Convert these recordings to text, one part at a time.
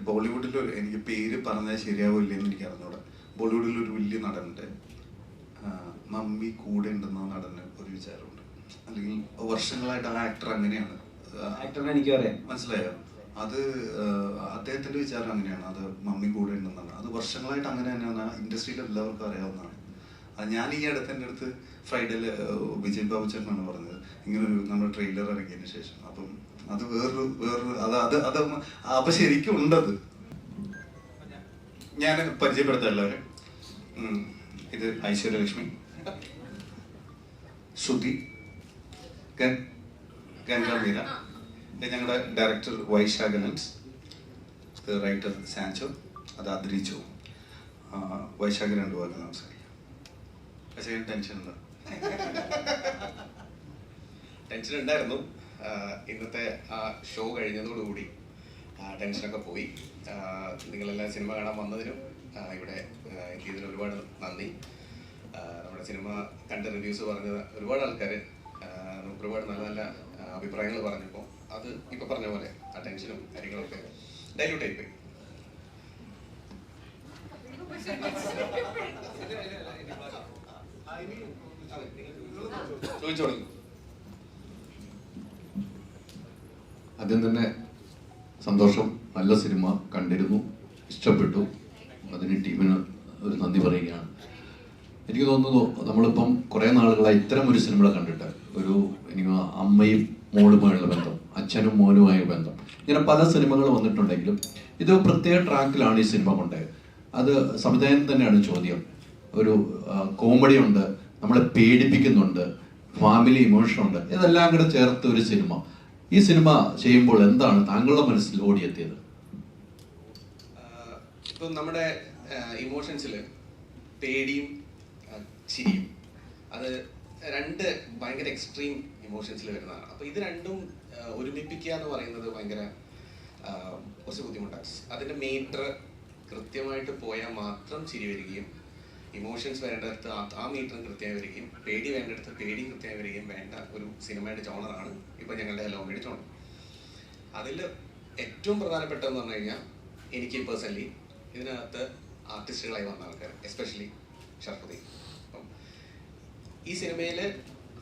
ബോളിവുഡിൽ എനിക്ക് പേര് പറഞ്ഞാൽ ശരിയാവില്ലെന്ന് എനിക്ക് അറിഞ്ഞൂടാ. ബോളിവുഡിൽ ഒരു വലിയ നടനുണ്ട്, മമ്മി കൂടെ ഉണ്ടെന്ന നടന് ഒരു വിചാരമുണ്ട്. അല്ലെങ്കിൽ വർഷങ്ങളായിട്ട് ആ ആക്ടർ അങ്ങനെയാണ്. എനിക്കറിയാം, മനസ്സിലായോ? അത് അദ്ദേഹത്തിന്റെ വിചാരം അങ്ങനെയാണ്, അത് മമ്മി കൂടെ ഉണ്ടെന്നാണ്. അത് വർഷങ്ങളായിട്ട് അങ്ങനെ തന്നെയാണ്, ഇൻഡസ്ട്രിയിൽ എല്ലാവർക്കും അറിയാവുന്നതാണ്. ഞാൻ ഈ അടുത്ത് എൻ്റെ അടുത്ത് ഫ്രൈഡേയില് വിജയ് ബാബു ചേട്ടനാണ് പറഞ്ഞത് ഇങ്ങനൊരു നമ്മുടെ ട്രെയിലർ ഇറങ്ങിയതിന് ശേഷം. അപ്പം അത് വേറൊരു അത് അപ്പൊ ശരിക്കും ഉണ്ടത്. ഞാൻ പരിചയപ്പെടുത്താം എല്ലാവരും. ഇത് ഐശ്വര്യലക്ഷ്മി, ശ്രുതി, ഗംഗാമീര, ഞങ്ങളുടെ ഡയറക്ടർ വൈശാഖനൻസ്, റൈറ്റർ സാൻചോ, അത് അദ്രിച്ചോ. വൈശാഖ രണ്ടു വാക്ക് സംസാരിക്കാം. പക്ഷേ ടെൻഷൻ ഉണ്ടായിരുന്നു. ഇന്നത്തെ ആ ഷോ കഴിഞ്ഞതോടുകൂടി ടെൻഷനൊക്കെ പോയി. നിങ്ങളെല്ലാം സിനിമ കാണാൻ വന്നതിനും ഇവിടെ എത്തിയതിന് ഒരുപാട് നന്ദി. നമ്മുടെ സിനിമ കണ്ട റിവ്യൂസ് പറഞ്ഞ ഒരുപാട് ആൾക്കാർ നമുക്ക് ഒരുപാട് നല്ല നല്ല അഭിപ്രായങ്ങൾ പറഞ്ഞപ്പോൾ അത് ഇപ്പം പറഞ്ഞ പോലെ ആ ടെൻഷനും കാര്യങ്ങളൊക്കെ ഡൈല്യൂട്ട് ആയിപ്പോയി. ചോദിച്ചോളൂ. ആദ്യം തന്നെ സന്തോഷം, നല്ല സിനിമ കണ്ടിരുന്നു, ഇഷ്ടപ്പെട്ടു. അതിന് ടീമിന് ഒരു നന്ദി പറയുകയാണ്. എനിക്ക് തോന്നുന്നു നമ്മളിപ്പം കുറേ നാളുകളായി ഇത്തരം ഒരു സിനിമ കണ്ടിട്ട്, എനിക്ക് അമ്മയും മോളുമായുള്ള ബന്ധം, അച്ഛനും മോനുമായ ബന്ധം, ഇങ്ങനെ പല സിനിമകൾ വന്നിട്ടുണ്ടെങ്കിലും ഇത് പ്രത്യേക ട്രാക്കിലാണ് ഈ സിനിമ കൊണ്ടുപോയത്. അത് സംവിധാനം തന്നെയാണ് ചോദ്യം. ഒരു കോമഡി ഉണ്ട്, നമ്മളെ പേടിപ്പിക്കുന്നുണ്ട്, ഫാമിലി ഇമോഷൻ ഉണ്ട്, ഇതെല്ലാം കൂടെ ചേർത്ത് ഒരു സിനിമ. ഈ സിനിമ ചെയ്യുമ്പോൾ എന്താണ് താങ്കളുടെ മനസ്സിൽ ഓടിയെത്തിയത്? ഇപ്പം നമ്മുടെ ഇമോഷൻസിൽ പേടിയും ചിരിയും, അത് രണ്ട് ഭയങ്കര എക്സ്ട്രീം ഇമോഷൻസിൽ വരുന്നതാണ്. അപ്പോൾ ഇത് രണ്ടും ഒരുമിപ്പിക്കുക എന്ന് പറയുന്നത് ഭയങ്കര കുറച്ച് ബുദ്ധിമുട്ടാണ്. അതിൻ്റെ മീറ്റർ കൃത്യമായിട്ട് പോയാൽ മാത്രം ചിരി വരികയും, ഇമോഷൻസ് വേണ്ടടുത്ത് ആ മീറ്ററും കൃത്യമായി വരികയും, പേടി വേണ്ടടുത്ത് പേടിയും കൃത്യമായി വരികയും വേണ്ട ഒരു സിനിമയുടെ ജോണറാണ് ഇപ്പം ഞങ്ങളുടെ ഹലോ മീഡിയ ജോണർ. അതിൽ ഏറ്റവും പ്രധാനപ്പെട്ടതെന്ന് പറഞ്ഞു കഴിഞ്ഞാൽ എനിക്ക് പേഴ്സണലി ഇതിനകത്ത് ആർട്ടിസ്റ്റുകളായി വന്ന ആൾക്കാർ, എസ്പെഷ്യലി ഷർഫുദ്ദീൻ. അപ്പം ഈ സിനിമയിൽ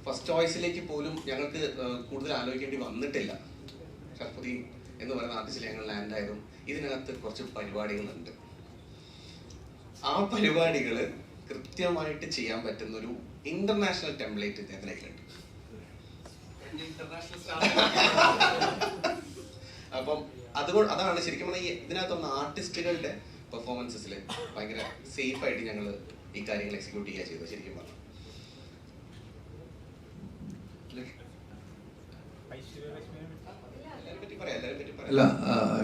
ഫസ്റ്റ് ചോയ്സിലേക്ക് പോലും ഞങ്ങൾക്ക് കൂടുതൽ ആലോചിക്കേണ്ടി വന്നിട്ടില്ല. ഷർഫുദ്ദീൻ എന്ന് പറയുന്ന ആർട്ടിസ്റ്റിൽ ഞങ്ങൾ ലാൻഡ് ആയതും ഇതിനകത്ത് കുറച്ച് പരിപാടികളുണ്ട്. ആ പരിപാടികൾ കൃത്യമായിട്ട് ചെയ്യാൻ പറ്റുന്ന ഒരു ഇന്റർനാഷണൽ ടെംപ്ലേറ്റ് ഞങ്ങളുടെ കയ്യിലുണ്ട്. അപ്പം അതാണ് ശരിക്കും പറഞ്ഞാൽ ഇതിനകത്തുള്ള ആർട്ടിസ്റ്റുകളുടെ പെർഫോമൻസസിൽ ഭയങ്കര സേഫ് ആയിട്ട് ഞങ്ങൾ ഈ കാര്യങ്ങൾ എക്സിക്യൂട്ട് ചെയ്യുക ചെയ്തത്. ശരിക്കും പറഞ്ഞു അല്ല,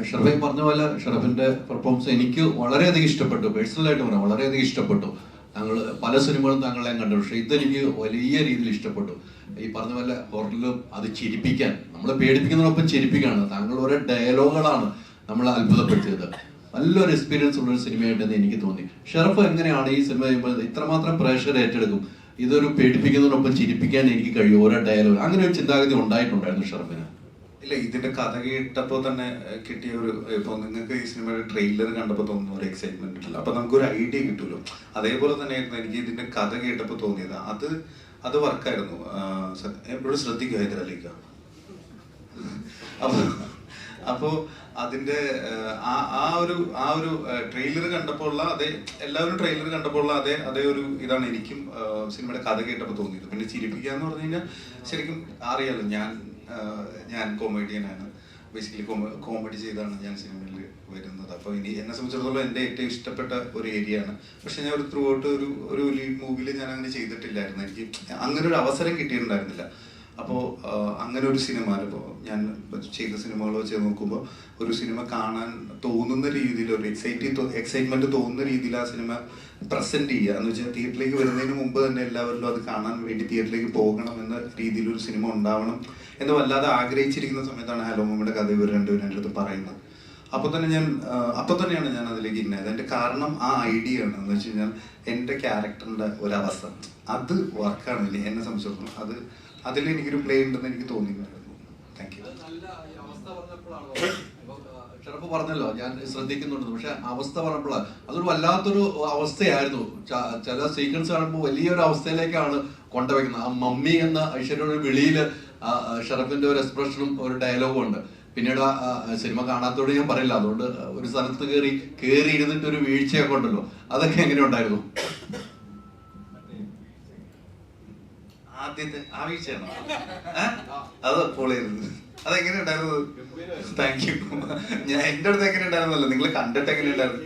ഷറഫൈൻ പറഞ്ഞ പോലെ ഷറഫിന്റെ പെർഫോമൻസ് എനിക്ക് വളരെയധികം ഇഷ്ടപ്പെട്ടു. പേഴ്സണലായിട്ട് പറയാം, വളരെയധികം ഇഷ്ടപ്പെട്ടു. താങ്കൾ പല സിനിമകളും താങ്കളെ കണ്ടു, പക്ഷേ ഇതെനിക്ക് വലിയ രീതിയിൽ ഇഷ്ടപ്പെട്ടു. ഈ പറഞ്ഞ പോലെ ഹൊററിലും അത് ചിരിപ്പിക്കാൻ, നമ്മളെ പേടിപ്പിക്കുന്നതിനൊപ്പം ചിരിപ്പിക്കാണ്. താങ്കൾ ഓരോ ഡയലോഗുകളാണ് നമ്മളെ അത്ഭുതപ്പെടുത്തിയത്. നല്ലൊരു എക്സ്പീരിയൻസ് ഉള്ളൊരു സിനിമയായിട്ടെന്ന് എനിക്ക് തോന്നി. ഷറഫ് എങ്ങനെയാണ് ഈ സിനിമ ഇത്രമാത്രം പ്രേക്ഷകർ ഏറ്റെടുക്കും, ഇതൊരു പേടിപ്പിക്കുന്നതിനൊപ്പം ചിരിപ്പിക്കാൻ എനിക്ക് കഴിയും, ഓരോ ഡയലോഗ്, അങ്ങനെ ഒരു ചിന്താഗതി ഉണ്ടായിട്ടുണ്ടായിരുന്നു ഷറഫിന്? ഇല്ല, ഇതിന്റെ കഥ കേട്ടപ്പോൾ തന്നെ കിട്ടിയ ഒരു, ഇപ്പൊ നിങ്ങൾക്ക് ഈ സിനിമയുടെ ട്രെയിലർ കണ്ടപ്പോൾ തോന്നുന്ന ഒരു എക്സൈറ്റ്മെന്റ് ഇല്ല, അപ്പൊ നമുക്കൊരു ഐഡിയ കിട്ടുമല്ലോ. അതേപോലെ തന്നെയായിരുന്നു എനിക്ക് ഇതിന്റെ കഥ കേട്ടപ്പോൾ തോന്നിയത്. അത് വർക്കായിരുന്നു. എപ്പോഴും ശ്രദ്ധിക്കുക ഹൈദരാലിക്ക. അപ്പോ അതിന്റെ ആ ഒരു ട്രെയിലർ കണ്ടപ്പോൾ ഉള്ള എല്ലാവരും ട്രെയിലർ കണ്ടപ്പോൾ ഉള്ള അതേ ഒരു ഇതാണ് എനിക്കും സിനിമയുടെ കഥ കേട്ടപ്പോൾ തോന്നിയത്. പിന്നെ ചിരിപ്പിക്കുക എന്ന് പറഞ്ഞു കഴിഞ്ഞാൽ ശരിക്കും അറിയാലോ, ഞാൻ കോമഡിയനാണ്. ബേസിക്കലി കോമഡി ചെയ്താണ് ഞാൻ സിനിമയിൽ വരുന്നത്. അപ്പോൾ ഇനി എന്നെ സംബന്ധിച്ചിടത്തോളം എൻ്റെ ഏറ്റവും ഇഷ്ടപ്പെട്ട ഒരു ഏരിയ ആണ്. പക്ഷെ ഞാൻ ത്രൂ ഔട്ട് ഒരു ലീഡ് മൂവിയിൽ ഞാൻ അങ്ങനെ ചെയ്തിട്ടില്ലായിരുന്നു. എനിക്ക് അങ്ങനെ ഒരു അവസരം കിട്ടിയിട്ടുണ്ടായിരുന്നില്ല. അപ്പോൾ അങ്ങനെ ഒരു സിനിമ, ഇപ്പോൾ ഞാൻ ചെയ്ത സിനിമകൾ വെച്ച് നോക്കുമ്പോൾ ഒരു സിനിമ കാണാൻ തോന്നുന്ന രീതിയിൽ, ഒരു എക്സൈറ്റ്മെന്റ് തോന്നുന്ന രീതിയിൽ ആ സിനിമ പ്രസന്റ് ചെയ്യുക എന്ന് വെച്ചാൽ തിയേറ്ററിലേക്ക് വരുന്നതിന് മുമ്പ് തന്നെ എല്ലാവരിലും അത് കാണാൻ വേണ്ടി തിയേറ്ററിലേക്ക് പോകണം എന്ന രീതിയിൽ ഒരു സിനിമ ഉണ്ടാവണം എന്ന് വല്ലാതെ ആഗ്രഹിച്ചിരിക്കുന്ന സമയത്താണ് ഹലോ മമ്മിയുടെ കഥ ഇവർ രണ്ടുപേരും എൻ്റെ അടുത്ത് പറയുന്നത്. അപ്പോൾ തന്നെയാണ് ഞാൻ അതിലേക്ക് ഇന്നത്. അതിൻ്റെ കാരണം ആ ഐഡിയ ആണ്. എന്ന് വെച്ച് കഴിഞ്ഞാൽ എൻ്റെ ക്യാരക്ടറിൻ്റെ ഒരവസ്ഥ അത് വർക്കാണ് എന്നെ സംബന്ധിച്ചിടത്തോളം. അതിൽ എനിക്കൊരു പ്ലേ ഉണ്ടെന്ന് എനിക്ക് തോന്നിയിട്ടുണ്ടായിരുന്നു. Thank you. ഷറഫ് പറഞ്ഞല്ലോ ഞാൻ ശ്രദ്ധിക്കുന്നുണ്ട്, പക്ഷെ അവസ്ഥ പറഞ്ഞപ്പോൾ അതൊരു വല്ലാത്തൊരു അവസ്ഥയായിരുന്നു. ചില സീക്വൻസ് കാണുമ്പോൾ വലിയൊരു അവസ്ഥയിലേക്കാണ് കൊണ്ടുവയ്ക്കുന്നത്. ആ മമ്മി എന്ന ഐശ്വര്യയുടെ വിളിയിൽ ഷറഫിന്റെ ഒരു എക്സ്പ്രഷനും ഒരു ഡയലോഗും ഉണ്ട്. പിന്നീട് സിനിമ കാണാത്തോട് ഞാൻ പറയില്ല, അതുകൊണ്ട് ഒരു സ്ഥലത്ത് കയറി ഇരുന്നിട്ട് ഒരു വീഴ്ചയൊക്കെ ഉണ്ടല്ലോ, അതൊക്കെ എങ്ങനെ ഉണ്ടായിരുന്നു? ആദ്യത്തെ ആ വീഴ്ചയാണോ അത് പൊളിയായിരുന്നു. അതെങ്ങനെ ഉണ്ടായിരുന്നു? Thank you. ഞാൻ എന്റെ അടുത്ത് എങ്ങനെ ഉണ്ടായിരുന്നല്ലോ, നിങ്ങൾ കണ്ടിട്ട് എങ്ങനെ ഉണ്ടായിരുന്നു?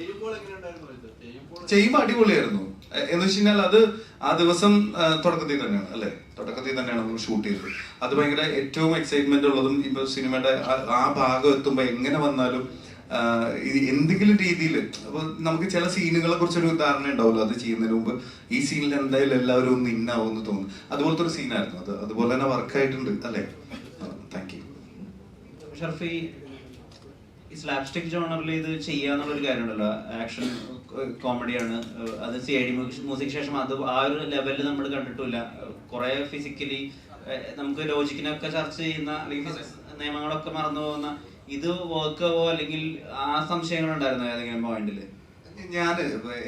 ചെയ്യുമ്പോ അടിപൊളിയായിരുന്നു. എന്ന് വെച്ച് കഴിഞ്ഞാൽ അത് ആ ദിവസം തുടക്കത്തിൽ തന്നെയാണ് അല്ലെ, തുടക്കത്തിൽ തന്നെയാണ് നമ്മൾ ഷൂട്ട് ചെയ്തത്. അത് ഭയങ്കര ഏറ്റവും എക്സൈറ്റ്മെന്റ് ഉള്ളതും ഇപ്പൊ സിനിമയുടെ ആ ഭാഗം എത്തുമ്പോ എങ്ങനെ വന്നാലും എന്തെങ്കിലും രീതിയിൽ അപ്പൊ നമുക്ക് ചില സീനുകളെ കുറിച്ചൊരു ധാരണ ഉണ്ടാവുമല്ലോ, അത് ചെയ്യുന്നതിന് മുമ്പ് ഈ സീനിൽ എന്തായാലും എല്ലാവരും ഒന്ന് ഇന്നാവും എന്ന് തോന്നുന്നു. അതുപോലത്തെ ഒരു സീനായിരുന്നു അത്. അതുപോലെ തന്നെ വർക്കായിട്ടുണ്ട് അല്ലേ. Thank you. ഷർഫി, ഈ സ്ലാപ്സ്റ്റിക് ജോണറിൽ ഇത് ചെയ്യാന്നുള്ളൊരു കാര്യമുണ്ടല്ലോ, ആക്ഷൻ കോമഡിയാണ് അത്. CID മ്യൂസിക് ശേഷം അത് ആ ഒരു ലെവലിൽ നമ്മൾ കണ്ടിട്ടില്ല. കുറെ ഫിസിക്കലി നമുക്ക് ലോജിക്കിനൊക്കെ ചർച്ച ചെയ്യുന്ന അല്ലെങ്കിൽ നിയമങ്ങളൊക്കെ മറന്നു പോകുന്ന ഇത് വർക്ക് ആവോ അല്ലെങ്കിൽ ആ സംശയങ്ങൾ ഉണ്ടായിരുന്നോ ഏതെങ്കിലും പോയിന്റില്?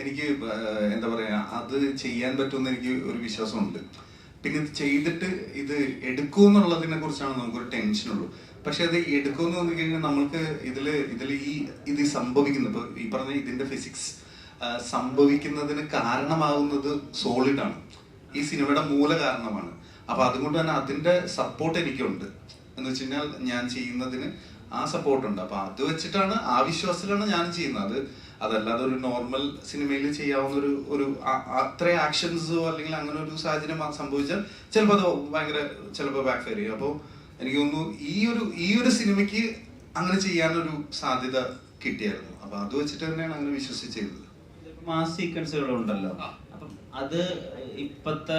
എനിക്ക് എന്താ പറയാ, അത് ചെയ്യാൻ പറ്റുമെന്ന് എനിക്ക് ഒരു വിശ്വാസമുണ്ട്. പിന്നെ ഇത് ചെയ്തിട്ട് ഇത് എടുക്കുമെന്നുള്ളതിനെ കുറിച്ചാണ് നമുക്കൊരു ടെൻഷനുള്ളൂ. പക്ഷെ അത് എടുക്കുമെന്ന് തോന്നി കഴിഞ്ഞാൽ നമ്മൾക്ക് ഇത് സംഭവിക്കുന്നത് ഇപ്പൊ ഈ പറഞ്ഞ ഇതിന്റെ ഫിസിക്സ് സംഭവിക്കുന്നതിന് കാരണമാകുന്നത് സോളിഡാണ്, ഈ സിനിമയുടെ മൂല കാരണമാണ്. അപ്പൊ അതുകൊണ്ട് തന്നെ അതിന്റെ സപ്പോർട്ട് എനിക്കുണ്ട്. എന്ന് വെച്ച് കഴിഞ്ഞാൽ ഞാൻ ചെയ്യുന്നതിന് ആ സപ്പോർട്ടുണ്ട്. അപ്പൊ അത് വെച്ചിട്ടാണ്, ആ വിശ്വാസത്തിലാണ് ഞാൻ ചെയ്യുന്നത്. അതല്ലാതെ ഒരു നോർമൽ സിനിമയിൽ ചെയ്യാവുന്ന ഒരു അത്ര ആക്ഷൻസോ അല്ലെങ്കിൽ അങ്ങനെ ഒരു സാഹചര്യം സംഭവിച്ചാൽ ചിലപ്പോൾ അത് ഭയങ്കര ചിലപ്പോൾ ബാക്ക് ഫയർ ചെയ്യും. അപ്പോൾ എനിക്ക് തോന്നുന്നു ഈ ഒരു സിനിമയ്ക്ക് അങ്ങനെ ചെയ്യാനൊരു സാധ്യത കിട്ടിയായിരുന്നു. അപ്പൊ അത് വെച്ചിട്ട് തന്നെയാണ് അങ്ങനെ വിശ്വസിച്ച് ചെയ്തത്. മാസ് സീക്വൻസുകളുണ്ടല്ലോ, അപ്പം അത് ഇപ്പത്തെ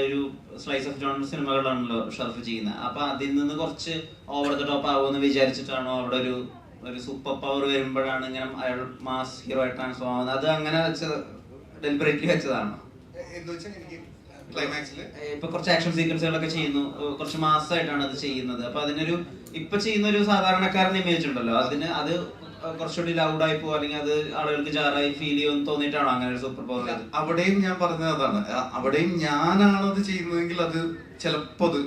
ഒരു സ്ലൈസ് ഓഫ് ജോണർ സിനിമകളാണല്ലോ ഷർഫ് ചെയ്യുന്നത്. അപ്പൊ അതിൽ നിന്ന് കുറച്ച് ഓവർ ദ ടോപ്പ് ആവുമെന്ന് വിചാരിച്ചിട്ടാണോ അവിടെ ഒരു സൂപ്പർ പവർ വരുമ്പോഴാണ് ഇങ്ങനെ അയാൾ മാസ് ഹീറോ ആയി ട്രാൻസ്ഫോം ആവുന്നത്? അത് അങ്ങനെ വെച്ചത് ഡെലിബറേറ്റ്ലി വെച്ചതാണോ? ഇപ്പൊ കുറച്ച് ആക്ഷൻ സീക്വൻസുകളൊക്കെ ചെയ്യുന്നു, കുറച്ച് മാസമായിട്ടാണ് അത് ചെയ്യുന്നത്. അപ്പൊ അതിനൊരു ഇപ്പൊ ചെയ്യുന്ന ഒരു സാധാരണക്കാരൻ ഇമേജ് ഉണ്ടല്ലോ, അത് കുറച്ചുകൂടി ലൗഡായി പോകും അല്ലെങ്കിൽ അത് ആളുകൾക്ക് ജാറായി ഫീൽ ചെയ്യുമെന്ന് തോന്നിയിട്ടാണോ അങ്ങനെ ഒരു സൂപ്പർ പവർ? അവിടെയും ഞാൻ പറഞ്ഞത് അതാണ്. അവിടെയും ഞാനാണ് അത് ചെയ്യുന്നതെങ്കിൽ അത് ചിലപ്പോ അത്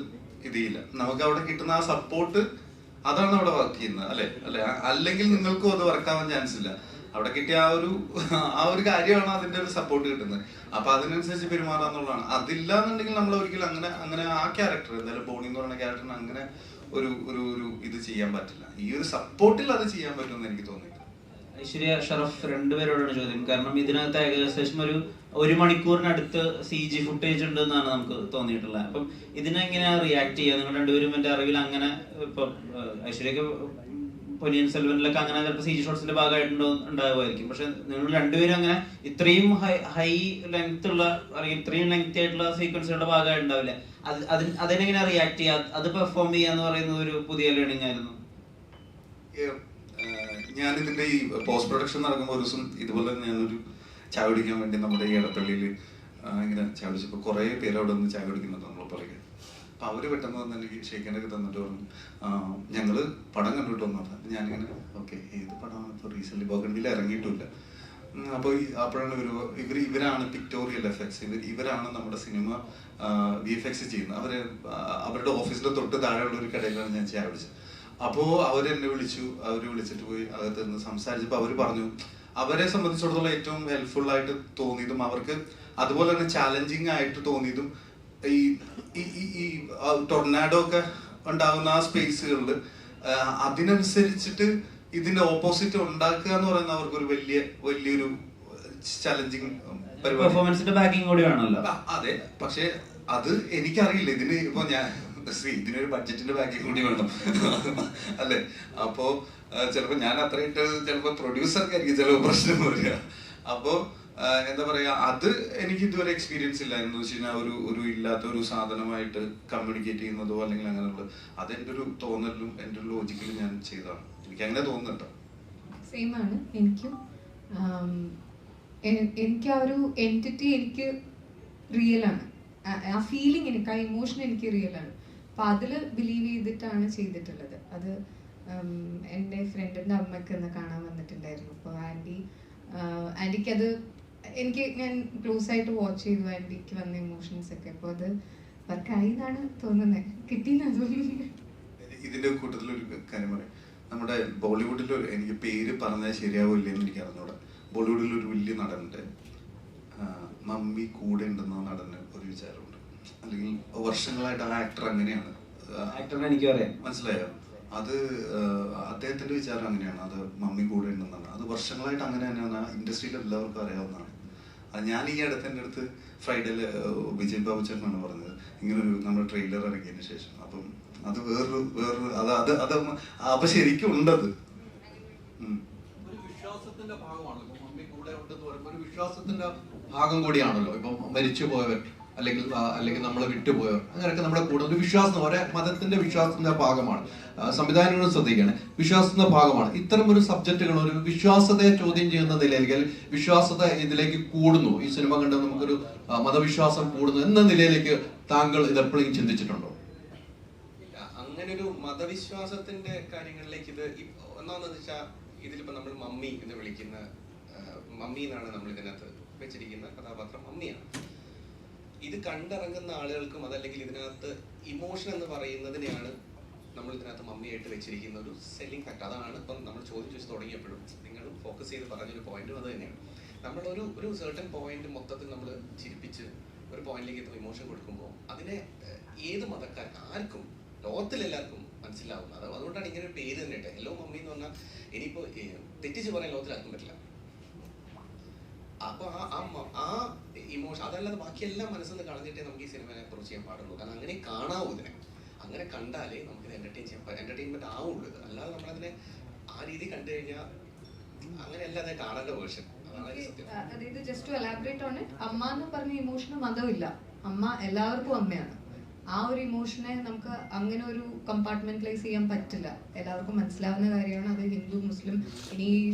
ഇതില്ല. നമുക്ക് അവിടെ കിട്ടുന്ന ആ സപ്പോർട്ട് അതാണ് അവിടെ വർക്ക് ചെയ്യുന്നത് അല്ലെ. അല്ലെങ്കിൽ നിങ്ങൾക്കും അത് വർക്കാവാൻ ചാൻസ് ഇല്ല. അവിടെ കിട്ടിയ ആ ഒരു കാര്യമാണ് അതിന്റെ ഒരു സപ്പോർട്ട് കിട്ടുന്നത്. അപ്പൊ അതിനനുസരിച്ച് പെരുമാറാന്നുള്ളതാണ്. അതില്ല എന്നുണ്ടെങ്കിൽ നമ്മൾ ഒരിക്കലും അങ്ങനെ ആ ക്യാരക്ടർ എന്തായാലും ബോണി എന്ന് പറയുന്ന ക്യാരക്ടറിന് അങ്ങനെ ഒരു ഇത് ചെയ്യാൻ പറ്റില്ല. ഈ ഒരു സപ്പോർട്ടിൽ അത് ചെയ്യാൻ പറ്റുമെന്ന് എനിക്ക് തോന്നിയിട്ടുണ്ട്. ഐശ്വര്യ, ഷറഫ് രണ്ടുപേരോടാണ് ചോദ്യം. കാരണം ഇതിനകത്ത് ഏകദേശം ഒരു മണിക്കൂറിനടുത്ത് CG ഫുട്ടേജ് ഉണ്ട് എന്നാണ് നമുക്ക് തോന്നിയിട്ടുള്ളത്. അപ്പം ഇതിനെങ്ങനെയാ റിയാക്ട് ചെയ്യുക നിങ്ങൾ രണ്ടുപേരും? എന്റെ അറിവിൽ അങ്ങനെ ഇപ്പൊ ഐശ്വര്യക്ക് പൊന്നിയിൻ സെൽവനിലൊക്കെ അങ്ങനെ ചിലപ്പോൾ CG ഷോട്ട്സിന്റെ ഉണ്ടാകുമായിരിക്കും. പക്ഷെ നിങ്ങൾ രണ്ടുപേരും അങ്ങനെ ഇത്രയും ഹൈ ലെങ്ത് ഉള്ള അല്ലെങ്കിൽ ഇത്രയും ലെങ്ത് ആയിട്ടുള്ള സീക്വൻസുകളുടെ ഭാഗമായിട്ടുണ്ടാവില്ല. അതിനെങ്ങനെ റിയാക്ട് ചെയ്യുക, അത് പെർഫോം ചെയ്യാന്ന് പറയുന്നത് ഒരു പുതിയ ലേണിംഗ് ആയിരുന്നു. ഞാൻ ഇതിന്റെ ഈ പോസ്റ്റ് പ്രൊഡക്ഷൻ നടക്കുമ്പോൾ ഒരു ദിവസം ഇതുപോലെ ഞാനൊരു ചായ കുടിക്കാൻ വേണ്ടി നമ്മുടെ ഈ എടപ്പള്ളിയിൽ ഇങ്ങനെ ചായ കുടിച്ചപ്പോൾ കുറെ പേര് അവിടെ നിന്ന് ചായ കുടിക്കുന്നുണ്ട് നമ്മൾ പറയുക. അപ്പൊ അവര് പെട്ടെന്ന് വന്ന് എനിക്ക് ഷെയ്ക്കനൊക്കെ തന്നിട്ട് പറഞ്ഞു, ഞങ്ങള് പടം കണ്ടിട്ട് വന്നതാണ്. ഞാനിങ്ങനെ ഓക്കെ ഏത് പടമാണ് ഇപ്പൊ റീസെന്റ് ബോഗൺവില്ല ഇറങ്ങിയിട്ടില്ല. അപ്പോൾ അപ്പോഴാണ് ഇവരാണ് പിക്ടോറിയൽ എഫക്ട്സ്, ഇവരാണ് നമ്മുടെ സിനിമ VFX ചെയ്യുന്നത്. അവരുടെ ഓഫീസിന്റെ തൊട്ട് താഴെയുള്ള ഒരു കടയിലാണ് ഞാൻ ചായ കുടിച്ചത്. അപ്പോൾ അവരെന്നെ വിളിച്ചിട്ട് പോയി അകത്ത് നിന്ന് സംസാരിച്ചപ്പോൾ അവർ പറഞ്ഞു അവരെ സംബന്ധിച്ചിടത്തോളം ഏറ്റവും ഹെൽപ്ഫുൾ ആയിട്ട് തോന്നിയതും അവർക്ക് അതുപോലെ തന്നെ ചാലഞ്ചിങ് ആയിട്ട് തോന്നിയതും ഈ ടൊർണാഡോ ഒക്കെ ഉണ്ടാകുന്ന ആ സ്പേസുകളിൽ അതിനനുസരിച്ചിട്ട് ഇതിന്റെ ഓപ്പോസിറ്റ് ഉണ്ടാക്കുക എന്ന് പറയുന്നത് അവർക്കൊരു വലിയൊരു ചാലഞ്ചിങ് പെർഫോമൻസിന്റെ ബാക്കിംഗ് കൂടി വേണമല്ലോ. അതെ, പക്ഷെ അത് എനിക്കറിയില്ല. ഇതിനൊരു ബഡ്ജറ്റിന്റെ ബാക്കിംഗ് കൂടി വേണം അല്ലെ. അപ്പോ ചിലപ്പോ ഞാൻ അത്രയിട്ട് ചിലപ്പോ പ്രൊഡ്യൂസർക്കായിരിക്കും ചിലപ്പോ പ്രശ്നം വരിക. അപ്പോ എന്താ പറയാ, അത് എനിക്ക് ഇതുവരെ എക്സ്പീരിയൻസ് ഇല്ല. എന്ന് വെച്ച് കഴിഞ്ഞാൽ ഒരു ഇല്ലാത്ത ഒരു സാധനമായിട്ട് കമ്മ്യൂണിക്കേറ്റ് ചെയ്യുന്നതോ അല്ലെങ്കിൽ അങ്ങനെയുള്ള അതെന്റെ ഒരു തോന്നലും എന്റെ ഒരു ലോജിക്കലും ഞാൻ ചെയ്തതാണ്. എനിക്ക് അങ്ങനെ തോന്നുന്നുണ്ടോ? സെയിം ആണ് എനിക്കും. എനിക്ക് ആ ഒരു എൻറ്റിറ്റി എനിക്ക് റിയൽ ആണ്. ആ ഫീലിംഗ് എനിക്ക്, ആ ഇമോഷൻ എനിക്ക് റിയൽ ആണ്. അപ്പൊ അതിൽ ബിലീവ് ചെയ്തിട്ടാണ് ചെയ്തിട്ടുള്ളത്. അത് എൻ്റെ ഫ്രണ്ടിൻ്റെ അമ്മയ്ക്ക് ഒന്ന് കാണാൻ വന്നിട്ടുണ്ടായിരുന്നു. അപ്പോൾ ആൻറ്റിക്കത് ഞാൻ ക്ലോസ് ആയിട്ട് വാച്ച് ചെയ്തു ആൻറ്റിക്ക് വന്ന ഇമോഷൻസ് ഒക്കെ. അപ്പോൾ അത് വർക്കായി എന്നാണ് തോന്നുന്നത്, കിട്ടിയെന്നാണ് തോന്നുന്നത്. ഇതിന്റെ കൂട്ടത്തിലൊരു കാര്യം പറയാം. നമ്മുടെ ബോളിവുഡിൽ എനിക്ക് പേര് പറഞ്ഞാൽ ശരിയാവില്ല എന്ന് എനിക്ക് അറിഞ്ഞൂടാ. ബോളിവുഡിൽ ഒരു വലിയ നടനുണ്ട്, മമ്മി കൂടെ ഉണ്ടെന്ന നടന് ഒരു വിചാരമുണ്ട്, അല്ലെങ്കിൽ വർഷങ്ങളായിട്ട് ആ ആക്ടർ അങ്ങനെയാണ്. ആക്ടറിനെ എനിക്ക് പറയാം, മനസ്സിലായോ? അത് അദ്ദേഹത്തിന്റെ വിചാരം അങ്ങനെയാണ്, അത് മമ്മി കൂടെ ഉണ്ടെന്നാണ്. അത് വർഷങ്ങളായിട്ട് അങ്ങനെ തന്നെയാണ്, ഇൻഡസ്ട്രിയിൽ എല്ലാവർക്കും അറിയാവുന്നതാണ്. അത് ഞാൻ ഈ അടുത്ത് എൻ്റെ അടുത്ത് ഫ്രൈഡേയില് വിജയ് ബാബു ചേട്ടനാണ് പറഞ്ഞത് ഇങ്ങനൊരു നമ്മുടെ ട്രെയിലർ ഇറങ്ങിയതിന് ശേഷം. അപ്പം അത് വേറൊരു അത് അപ്പൊ ശരിക്കും ഉണ്ടത്. ഒരു വിശ്വാസത്തിന്റെ ഭാഗമാണല്ലോ ഇപ്പൊ മമ്മി കൂടെ ഉണ്ടെന്ന് പറയുമ്പോൾ, ഒരു വിശ്വാസത്തിന്റെ ഭാഗം കൂടിയാണല്ലോ. ഇപ്പം മരിച്ചു പോയവർ അല്ലെങ്കിൽ നമ്മളെ വിട്ടുപോയവർ, അങ്ങനെയൊക്കെ നമ്മുടെ കൂടെ ഒരു വിശ്വാസം, ഒരേ മതത്തിന്റെ വിശ്വാസത്തിന്റെ ഭാഗമാണ്. സംവിധാനങ്ങൾ ശ്രദ്ധിക്കുകയാണ്, വിശ്വാസത്തിന്റെ ഭാഗമാണ്. ഇത്തരം ഒരു സബ്ജക്റ്റുകൾ ഒരു വിശ്വാസത്തെ ചോദ്യം ചെയ്യുന്ന നിലയിൽ, വിശ്വാസത ഇതിലേക്ക് കൂടുന്നു, ഈ സിനിമ കണ്ട് നമുക്കൊരു മതവിശ്വാസം കൂടുന്നു എന്ന നിലയിലേക്ക് താങ്കൾ ഇതെപ്പോഴും ചിന്തിച്ചിട്ടുണ്ടോ? അങ്ങനെ ഒരു മതവിശ്വാസത്തിന്റെ കാര്യങ്ങളിലേക്ക് ഇത് ഒന്നാമെന്ന് വെച്ചാൽ, ഇതിലിപ്പോ നമ്മൾ മമ്മി എന്ന് വിളിക്കുന്ന മമ്മി എന്നാണ് നമ്മൾ ഇതിനകത്ത് വെച്ചിരിക്കുന്ന കഥാപാത്രം മമ്മിയാണ്. ഇത് കണ്ടിറങ്ങുന്ന ആളുകൾക്കും അതല്ലെങ്കിൽ ഇതിനകത്ത് ഇമോഷൻ എന്ന് പറയുന്നതിനെയാണ് നമ്മൾ ഇതിനകത്ത് മമ്മിയായിട്ട് വെച്ചിരിക്കുന്ന ഒരു സെല്ലിംഗ് ഫാക്ടർ. അതാണ് ഇപ്പം നമ്മൾ ചോദിച്ചു തുടങ്ങിയപ്പോഴും നിങ്ങളും ഫോക്കസ് ചെയ്ത് പറഞ്ഞൊരു പോയിന്റും അത് തന്നെയാണ്. നമ്മളൊരു സെർട്ടൺ പോയിന്റ് മൊത്തത്തിൽ നമ്മൾ ചിരിപ്പിച്ച് ഒരു പോയിന്റിലേക്ക് എത്തുമ്പോൾ ഇമോഷൻ കൊടുക്കുമ്പോൾ അതിനെ ഏത് മതക്കാർ ആർക്കും ലോകത്തിലെല്ലാവർക്കും മനസ്സിലാവുന്നത്. അതുകൊണ്ടാണ് ഇങ്ങനെ ഒരു പേര് തന്നെ ഇട്ടത്, ഹലോ മമ്മി എന്ന് പറഞ്ഞാൽ. ഇനിയിപ്പോൾ തെറ്റിച്ച് പറയാൻ ലോകത്തിലാർക്കും പറ്റില്ല. അപ്പൊ ആ ഇമോഷൻ അതല്ലാതെ ബാക്കിയെല്ലാം മനസ്സിൽ നിന്ന് കളഞ്ഞിട്ടേ നമുക്ക് ഈ സിനിമയെ അപ്രോച്ച് ചെയ്യാൻ പാടുള്ളൂ. കാരണം അങ്ങനെ കാണാവൂ ഇതിനെ, അങ്ങനെ കണ്ടാലേ നമുക്ക് എന്റർടൈൻമെന്റ് ആവുള്ളൂ. ഇത് അല്ലാതെ നമ്മളതിനെ ആ രീതി കണ്ടു കഴിഞ്ഞാൽ അങ്ങനെയല്ല അതിനെ കാണേണ്ട വേർഷൻ. അതായത് just to elaborate on it, അമ്മ എന്ന് പറഞ്ഞ ഇമോഷന് മതമില്ല. അമ്മ എല്ലാവർക്കും അമ്മയാണ്. ആ ഒരു ഇമോഷനെ നമുക്ക് അങ്ങനെ ഒരു കമ്പാർട്ട്മെന്റലൈസ് ചെയ്യാൻ പറ്റില്ല. എല്ലാവർക്കും മനസ്സിലാവുന്ന കാര്യമാണ്. അത് ഹിന്ദു, മുസ്ലിം, ഇനി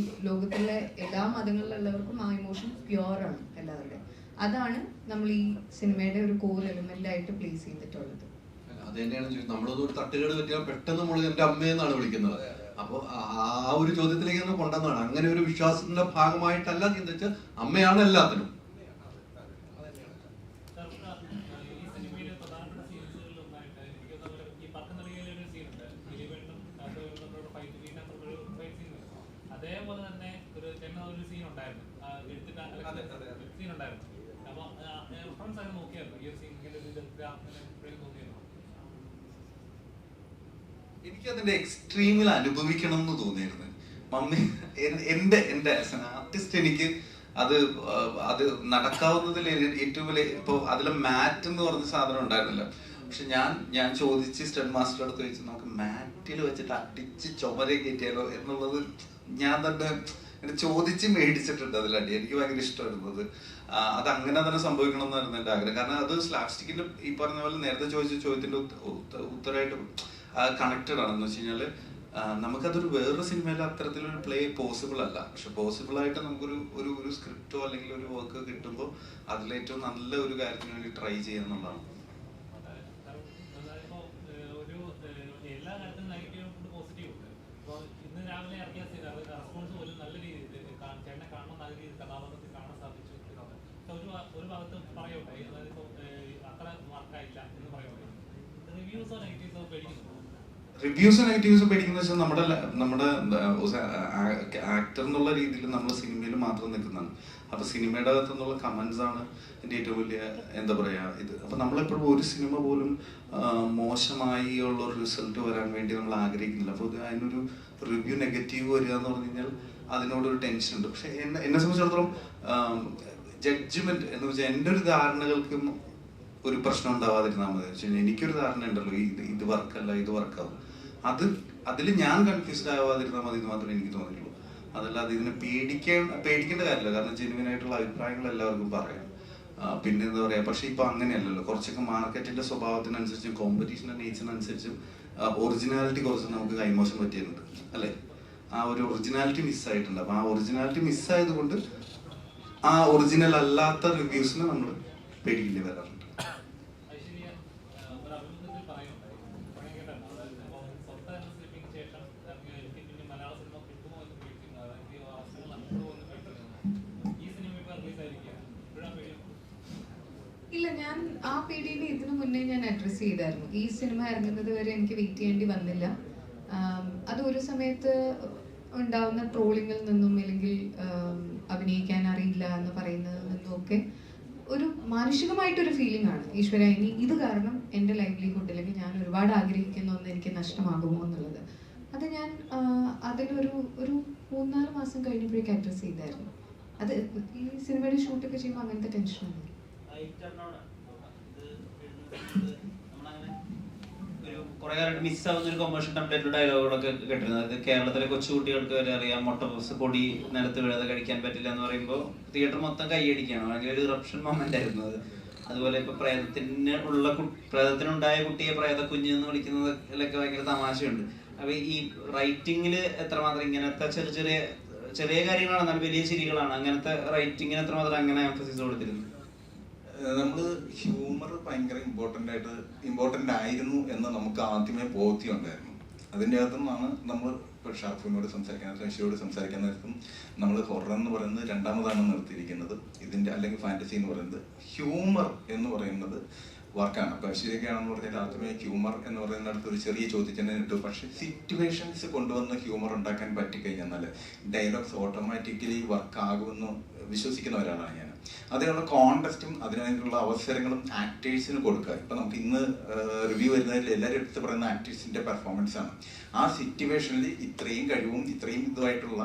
ലോകത്തിലെ എല്ലാ മതങ്ങളിലുള്ളവർക്കും ആ ഇമോഷൻ പ്യുവറാണ് എല്ലാവരുടെയും. അതാണ് നമ്മൾ ഈ സിനിമയുടെ ഒരു കോർ എലിമെന്റ് ആയിട്ട് പ്ലേസ് ചെയ്തിട്ടുള്ളത്. അത് തന്നെയാണ് ചോദിച്ചത്. നമ്മളൊരു തട്ടുകേട് പറ്റിയാൽ പെട്ടെന്ന് നമ്മൾ എന്റെ അമ്മയെന്നാണ് വിളിക്കുന്നത്. അപ്പൊ ആ ഒരു ചോദ്യത്തിലേക്ക് നമ്മൾ കൊണ്ടുവന്നതാണ്. അങ്ങനെ ഒരു വിശ്വാസത്തിന്റെ ഭാഗമായിട്ടല്ല ചിന്തിച്ച് അമ്മയാണ് എല്ലാത്തിനും. അതേപോലെ തന്നെ ഒരു സീൻ ഉണ്ടായിരുന്നു, സീൻ ഉണ്ടായിരുന്നു. അപ്പൊ ഫ്രണ്ട്സ് അത് നോക്കിയായിരുന്നു ഈ ഒരു സീൻ നോക്കിയായിരുന്നു. എനിക്കതിന്റെ എക്സ്ട്രീമിൽ അനുഭവിക്കണം എന്ന് തോന്നിയിരുന്നു. മമ്മി എന്റെ ആർട്ടിസ്റ്റ് എനിക്ക് അത് നടക്കാവുന്നതിൽ ഏറ്റവും വലിയ, ഇപ്പൊ അതിലെ മാറ്റ് എന്ന് പറഞ്ഞ സാധനം ഉണ്ടായിരുന്നില്ല. പക്ഷെ ഞാൻ ചോദിച്ച് സ്റ്റഡ് മാസ്റ്റർ അടുത്ത് വെച്ച് നമുക്ക് മാറ്റിൽ വെച്ചിട്ട് അടിച്ച് ചുമരെ കയറ്റിയാലോ എന്നുള്ളത് ഞാൻ തന്നെ ചോദിച്ച് മേടിച്ചിട്ടുണ്ട്. അതിലടി എനിക്ക് ഭയങ്കര ഇഷ്ടമായിരുന്നത്. അത് അങ്ങനെ തന്നെ സംഭവിക്കണം എന്നായിരുന്നു എൻ്റെ ആഗ്രഹം. കാരണം അത് സ്ലാപ്സ്റ്റിക്കിന്റെ ഈ പറഞ്ഞ പോലെ നേരത്തെ ചോദിച്ച ചോദ്യത്തിന്റെ ഉത്തരമായിട്ട് കണക്റ്റഡ് ആണെന്ന് വെച്ച് കഴിഞ്ഞാല് നമുക്കതൊരു വേറൊരു സിനിമയിൽ അത്തരത്തിലൊരു പ്ലേ പോസിബിൾ അല്ല. പക്ഷെ പോസിബിൾ ആയിട്ട് നമുക്കൊരു സ്ക്രിപ്റ്റോ അല്ലെങ്കിൽ ഒരു വർക്ക് കിട്ടുമ്പോൾ അതിലേറ്റവും നല്ല ഒരു കാര്യത്തിന് വേണ്ടി ട്രൈ ചെയ്യാന്നുള്ളതാണ്. എല്ലാ കാര്യത്തിലും നെഗറ്റീവ് ഉണ്ട്, പോസിറ്റീവ് ഉണ്ട്. ഇപ്പോൾ ഇന്ന് രാവിലെ ഇറങ്ങിയ റെസ്പോൺസ് പോലും നല്ല രീതിയിൽ ചേട്ടനെ കാണണം, നല്ല രീതിയിൽ കഥാപാത്രത്തിൽ കാണാൻ സാധിച്ചു. ഒരു ഭാഗത്ത് പറയുണ്ടായി, അതായത് ഇപ്പോൾ അത്ര മാർക്കായില്ല എന്ന് പറയുന്നത്. റിവ്യൂസോ നെഗറ്റീവ്സോ പേടിക്കുന്നു? റിവ്യൂസ് നെഗറ്റീവ്സ് പേടിക്കുന്ന വെച്ചാൽ നമ്മുടെ ആക്ടർ എന്നുള്ള രീതിയിൽ നമ്മൾ സിനിമയിൽ മാത്രം നിൽക്കുന്നതാണ്. അപ്പൊ സിനിമയുടെ അകത്ത് നിന്നുള്ള കമന്റ്സ് ആണ് എൻ്റെ ഏറ്റവും വലിയ എന്താ പറയാ ഇത്. അപ്പൊ നമ്മളെപ്പോഴും ഒരു സിനിമ പോലും മോശമായി ഉള്ള ഒരു റിസൾട്ട് വരാൻ വേണ്ടി നമ്മൾ ആഗ്രഹിക്കുന്നില്ല. അപ്പൊ അതിനൊരു റിവ്യൂ നെഗറ്റീവ് വരിക എന്ന് പറഞ്ഞു കഴിഞ്ഞാൽ അതിനോടൊരു ടെൻഷൻ ഉണ്ട്. പക്ഷെ എന്നെ സംബന്ധിച്ചിടത്തോളം ജഡ്ജ്മെന്റ് എന്ന് വെച്ചാൽ എൻ്റെ ഒരു ധാരണകൾക്കും ഒരു പ്രശ്നം ഉണ്ടാവാതിരുന്നാൽ മതി. എനിക്കൊരു ധാരണ ഉണ്ടല്ലോ, ഇത് വർക്കല്ല, ഇത് വർക്കാവും. അതിൽ ഞാൻ കൺഫ്യൂസ്ഡ് ആവാതിരുന്നാൽ മതി എന്ന് മാത്രമേ എനിക്ക് തോന്നിയിട്ടുള്ളൂ. അതല്ലാതെ ഇതിനെ പേടിക്കേണ്ട കാര്യമില്ല. കാരണം ജെന്യുവൻ ആയിട്ടുള്ള അഭിപ്രായങ്ങൾ എല്ലാവർക്കും പറയാം. പിന്നെ എന്താ പറയാ, പക്ഷെ ഇപ്പൊ അങ്ങനെയല്ലല്ലോ. കുറച്ചൊക്കെ മാർക്കറ്റിന്റെ സ്വഭാവത്തിനനുസരിച്ചും കോമ്പറ്റീഷന്റെ നേച്ചറിനനുസരിച്ചും ഒറിജിനാലിറ്റി കുറച്ച് നമുക്ക് കൈമോശം പറ്റിയിട്ടുണ്ട് അല്ലെ. ആ ഒരു ഒറിജിനാലിറ്റി മിസ്സായിട്ടുണ്ട്. അപ്പൊ ആ ഒറിജിനാലിറ്റി മിസ്സായത് കൊണ്ട് ആ ഒറിജിനൽ അല്ലാത്ത റിവ്യൂസിനെ നമ്മൾ പേടിക്കേണ്ടി വരാറുണ്ട്. ആ പേടിനെ ഇതിനു മുന്നേ ഞാൻ അഡ്രസ്സ് ചെയ്തായിരുന്നു. ഈ സിനിമ ഇറങ്ങുന്നത് വരെ എനിക്ക് വെയിറ്റ് ചെയ്യേണ്ടി വന്നില്ല. അത് ഒരു സമയത്ത് ഉണ്ടാവുന്ന ട്രോളിങ്ങിൽ നിന്നും അല്ലെങ്കിൽ അഭിനയിക്കാൻ അറിയില്ല എന്ന് പറയുന്നതിൽ നിന്നും ഒക്കെ ഒരു മാനുഷികമായിട്ടൊരു ഫീലിംഗ് ആണ്. ഈശ്വര, ഇനി ഇത് കാരണം എൻ്റെ ലൈവ്ലിഹുഡ് അല്ലെങ്കിൽ ഞാൻ ഒരുപാട് ആഗ്രഹിക്കുന്ന ഒന്ന് എനിക്ക് നഷ്ടമാകുമോ എന്നുള്ളത്. അത് ഞാൻ അതിലൊരു 3-4 മാസം കഴിഞ്ഞപ്പോഴേക്ക് അഡ്രസ്സ് ചെയ്തായിരുന്നു. അത് ഈ സിനിമയുടെ ഷൂട്ടൊക്കെ ചെയ്യുമ്പോൾ അങ്ങനത്തെ ടെൻഷനാണ്. കുറെ കാലമായിട്ട് മിസ്സാവുന്ന ഒരു കൊമേഴ്ഷ്യൽ ടെംപ്ലേറ്റ് ഡയലോഗുകളൊക്കെ കേട്ടിരുന്നത്. അത് കേരളത്തിലെ കൊച്ചുകുട്ടികൾക്ക് വരെ അറിയാം, മുട്ട പപ്സ് പൊടി നിലത്ത് വീഴാതെ കഴിക്കാൻ പറ്റില്ല എന്ന് പറയുമ്പോൾ തിയേറ്റർ മൊത്തം കൈയടിക്കുകയാണ്. ഭയങ്കര ഒരു ഇറപ്ഷൻ മൊമെന്റ് ആയിരുന്നു അത്. അതുപോലെ ഇപ്പൊ പ്രേതത്തിനുണ്ടായ കുട്ടിയെ പ്രേത കുഞ്ഞ് എന്ന് വിളിക്കുന്നതിലൊക്കെ ഭയങ്കര തമാശയുണ്ട്. അപ്പൊ ഈ റൈറ്റിങ്ങില് എത്രമാത്രം ഇങ്ങനത്തെ ചെറിയ കാര്യങ്ങളാണ്, എന്നാൽ വലിയ ചിരികളാണ്, അങ്ങനത്തെ റൈറ്റിങ്ങിന് എത്രമാത്രം അങ്ങനെ എംഫസിസ് കൊടുത്തിരുന്നു? നമ്മൾ ഹ്യൂമർ ഭയങ്കര ഇമ്പോർട്ടൻ്റ് ആയിരുന്നു എന്ന് നമുക്ക് ആദ്യമേ ബോധ്യമുണ്ടായിരുന്നു. അതിൻ്റെ അകത്തുനിന്നാണ് നമ്മൾ ഇപ്പോൾ ഷാഫിനോട് സംസാരിക്കാൻ ഋഷിയോട് സംസാരിക്കാൻ നേരത്തും നമ്മൾ ഹൊറർ എന്ന് പറയുന്നത് രണ്ടാമതാണ് നിർത്തിയിരിക്കുന്നത്. ഇതിൻ്റെ അല്ലെങ്കിൽ ഫാൻറ്റസി എന്ന് പറയുന്നത് ഹ്യൂമർ എന്ന് പറയുന്നത് വർക്കാണ്. അപ്പോൾ ശരിയൊക്കെയാണെന്ന് പറഞ്ഞാൽ ആദ്യമേ ഹ്യൂമർ എന്ന് പറയുന്നിടത്ത് ഒരു ചെറിയ ചോദ്യചിഹ്നം ഇട്ടു. പക്ഷെ സിറ്റുവേഷൻസ് കൊണ്ടുവന്ന് ഹ്യൂമർ ഉണ്ടാക്കാൻ പറ്റിക്കഴിഞ്ഞാൽ ഡയലോഗ്സ് ഓട്ടോമാറ്റിക്കലി വർക്കാകുമെന്ന് വിശ്വസിക്കുന്ന ഒരാളാണ് ഞാൻ. അതിനുള്ള കോണ്ടസ്റ്റും അതിനുള്ള അവസരങ്ങളും ആക്ടേഴ്സിന് കൊടുക്കുക. ഇപ്പം നമുക്ക് ഇന്ന് റിവ്യൂ വരുന്നതിൽ എല്ലാവരും എടുത്ത് പറയുന്ന ആക്ടേഴ്സിൻ്റെ പെർഫോമൻസ് ആണ്. ആ സിറ്റുവേഷനിൽ ഇത്രയും കഴിവും ഇത്രയും ഇതുമായിട്ടുള്ള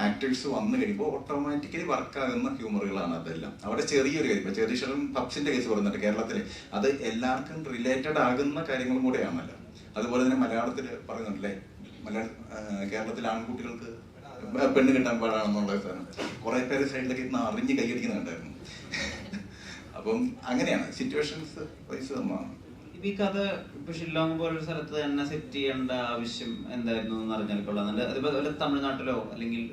ആക്ടേഴ്സ് വന്നു കഴിയുമ്പോൾ ഓട്ടോമാറ്റിക്കലി വർക്കാകുന്ന ഹ്യൂമറുകളാണ് അതെല്ലാം. അവിടെ ചെറിയൊരു കാര്യം, ഇപ്പോൾ ചെറിയ പബ്സിൻ്റെ കേസ് പറയുന്നുണ്ട് കേരളത്തിൽ, അത് എല്ലാവർക്കും റിലേറ്റഡ് ആകുന്ന കാര്യങ്ങളും കൂടെയാണല്ലോ. അതുപോലെ തന്നെ മലയാളത്തിൽ പറയുന്നുണ്ടല്ലേ, കേരളത്തിലെ ആൺകുട്ടികൾക്ക് പെണ്ണ് കിട്ടാൻ പാടാണെന്നുള്ള സാധനം കുറെ പേര് സൈഡിലൊക്കെ ഇന്ന് അറിഞ്ഞ് കൈയടിക്കുന്നുണ്ടായിരുന്നു. അപ്പം അങ്ങനെയാണ് സിറ്റുവേഷൻസ് വൈസ് തന്നെയാണ്. ഈ കഥ ഇപ്പൊ ഷില്ലോങ് പോലൊരു സ്ഥലത്ത് തന്നെ സെറ്റ് ചെയ്യേണ്ട ആവശ്യം എന്തായിരുന്നു എന്ന് അറിഞ്ഞാൽ കൊള്ളാന്നുണ്ട്. അതുപോലെ തമിഴ്നാട്ടിലോ അല്ലെങ്കിൽ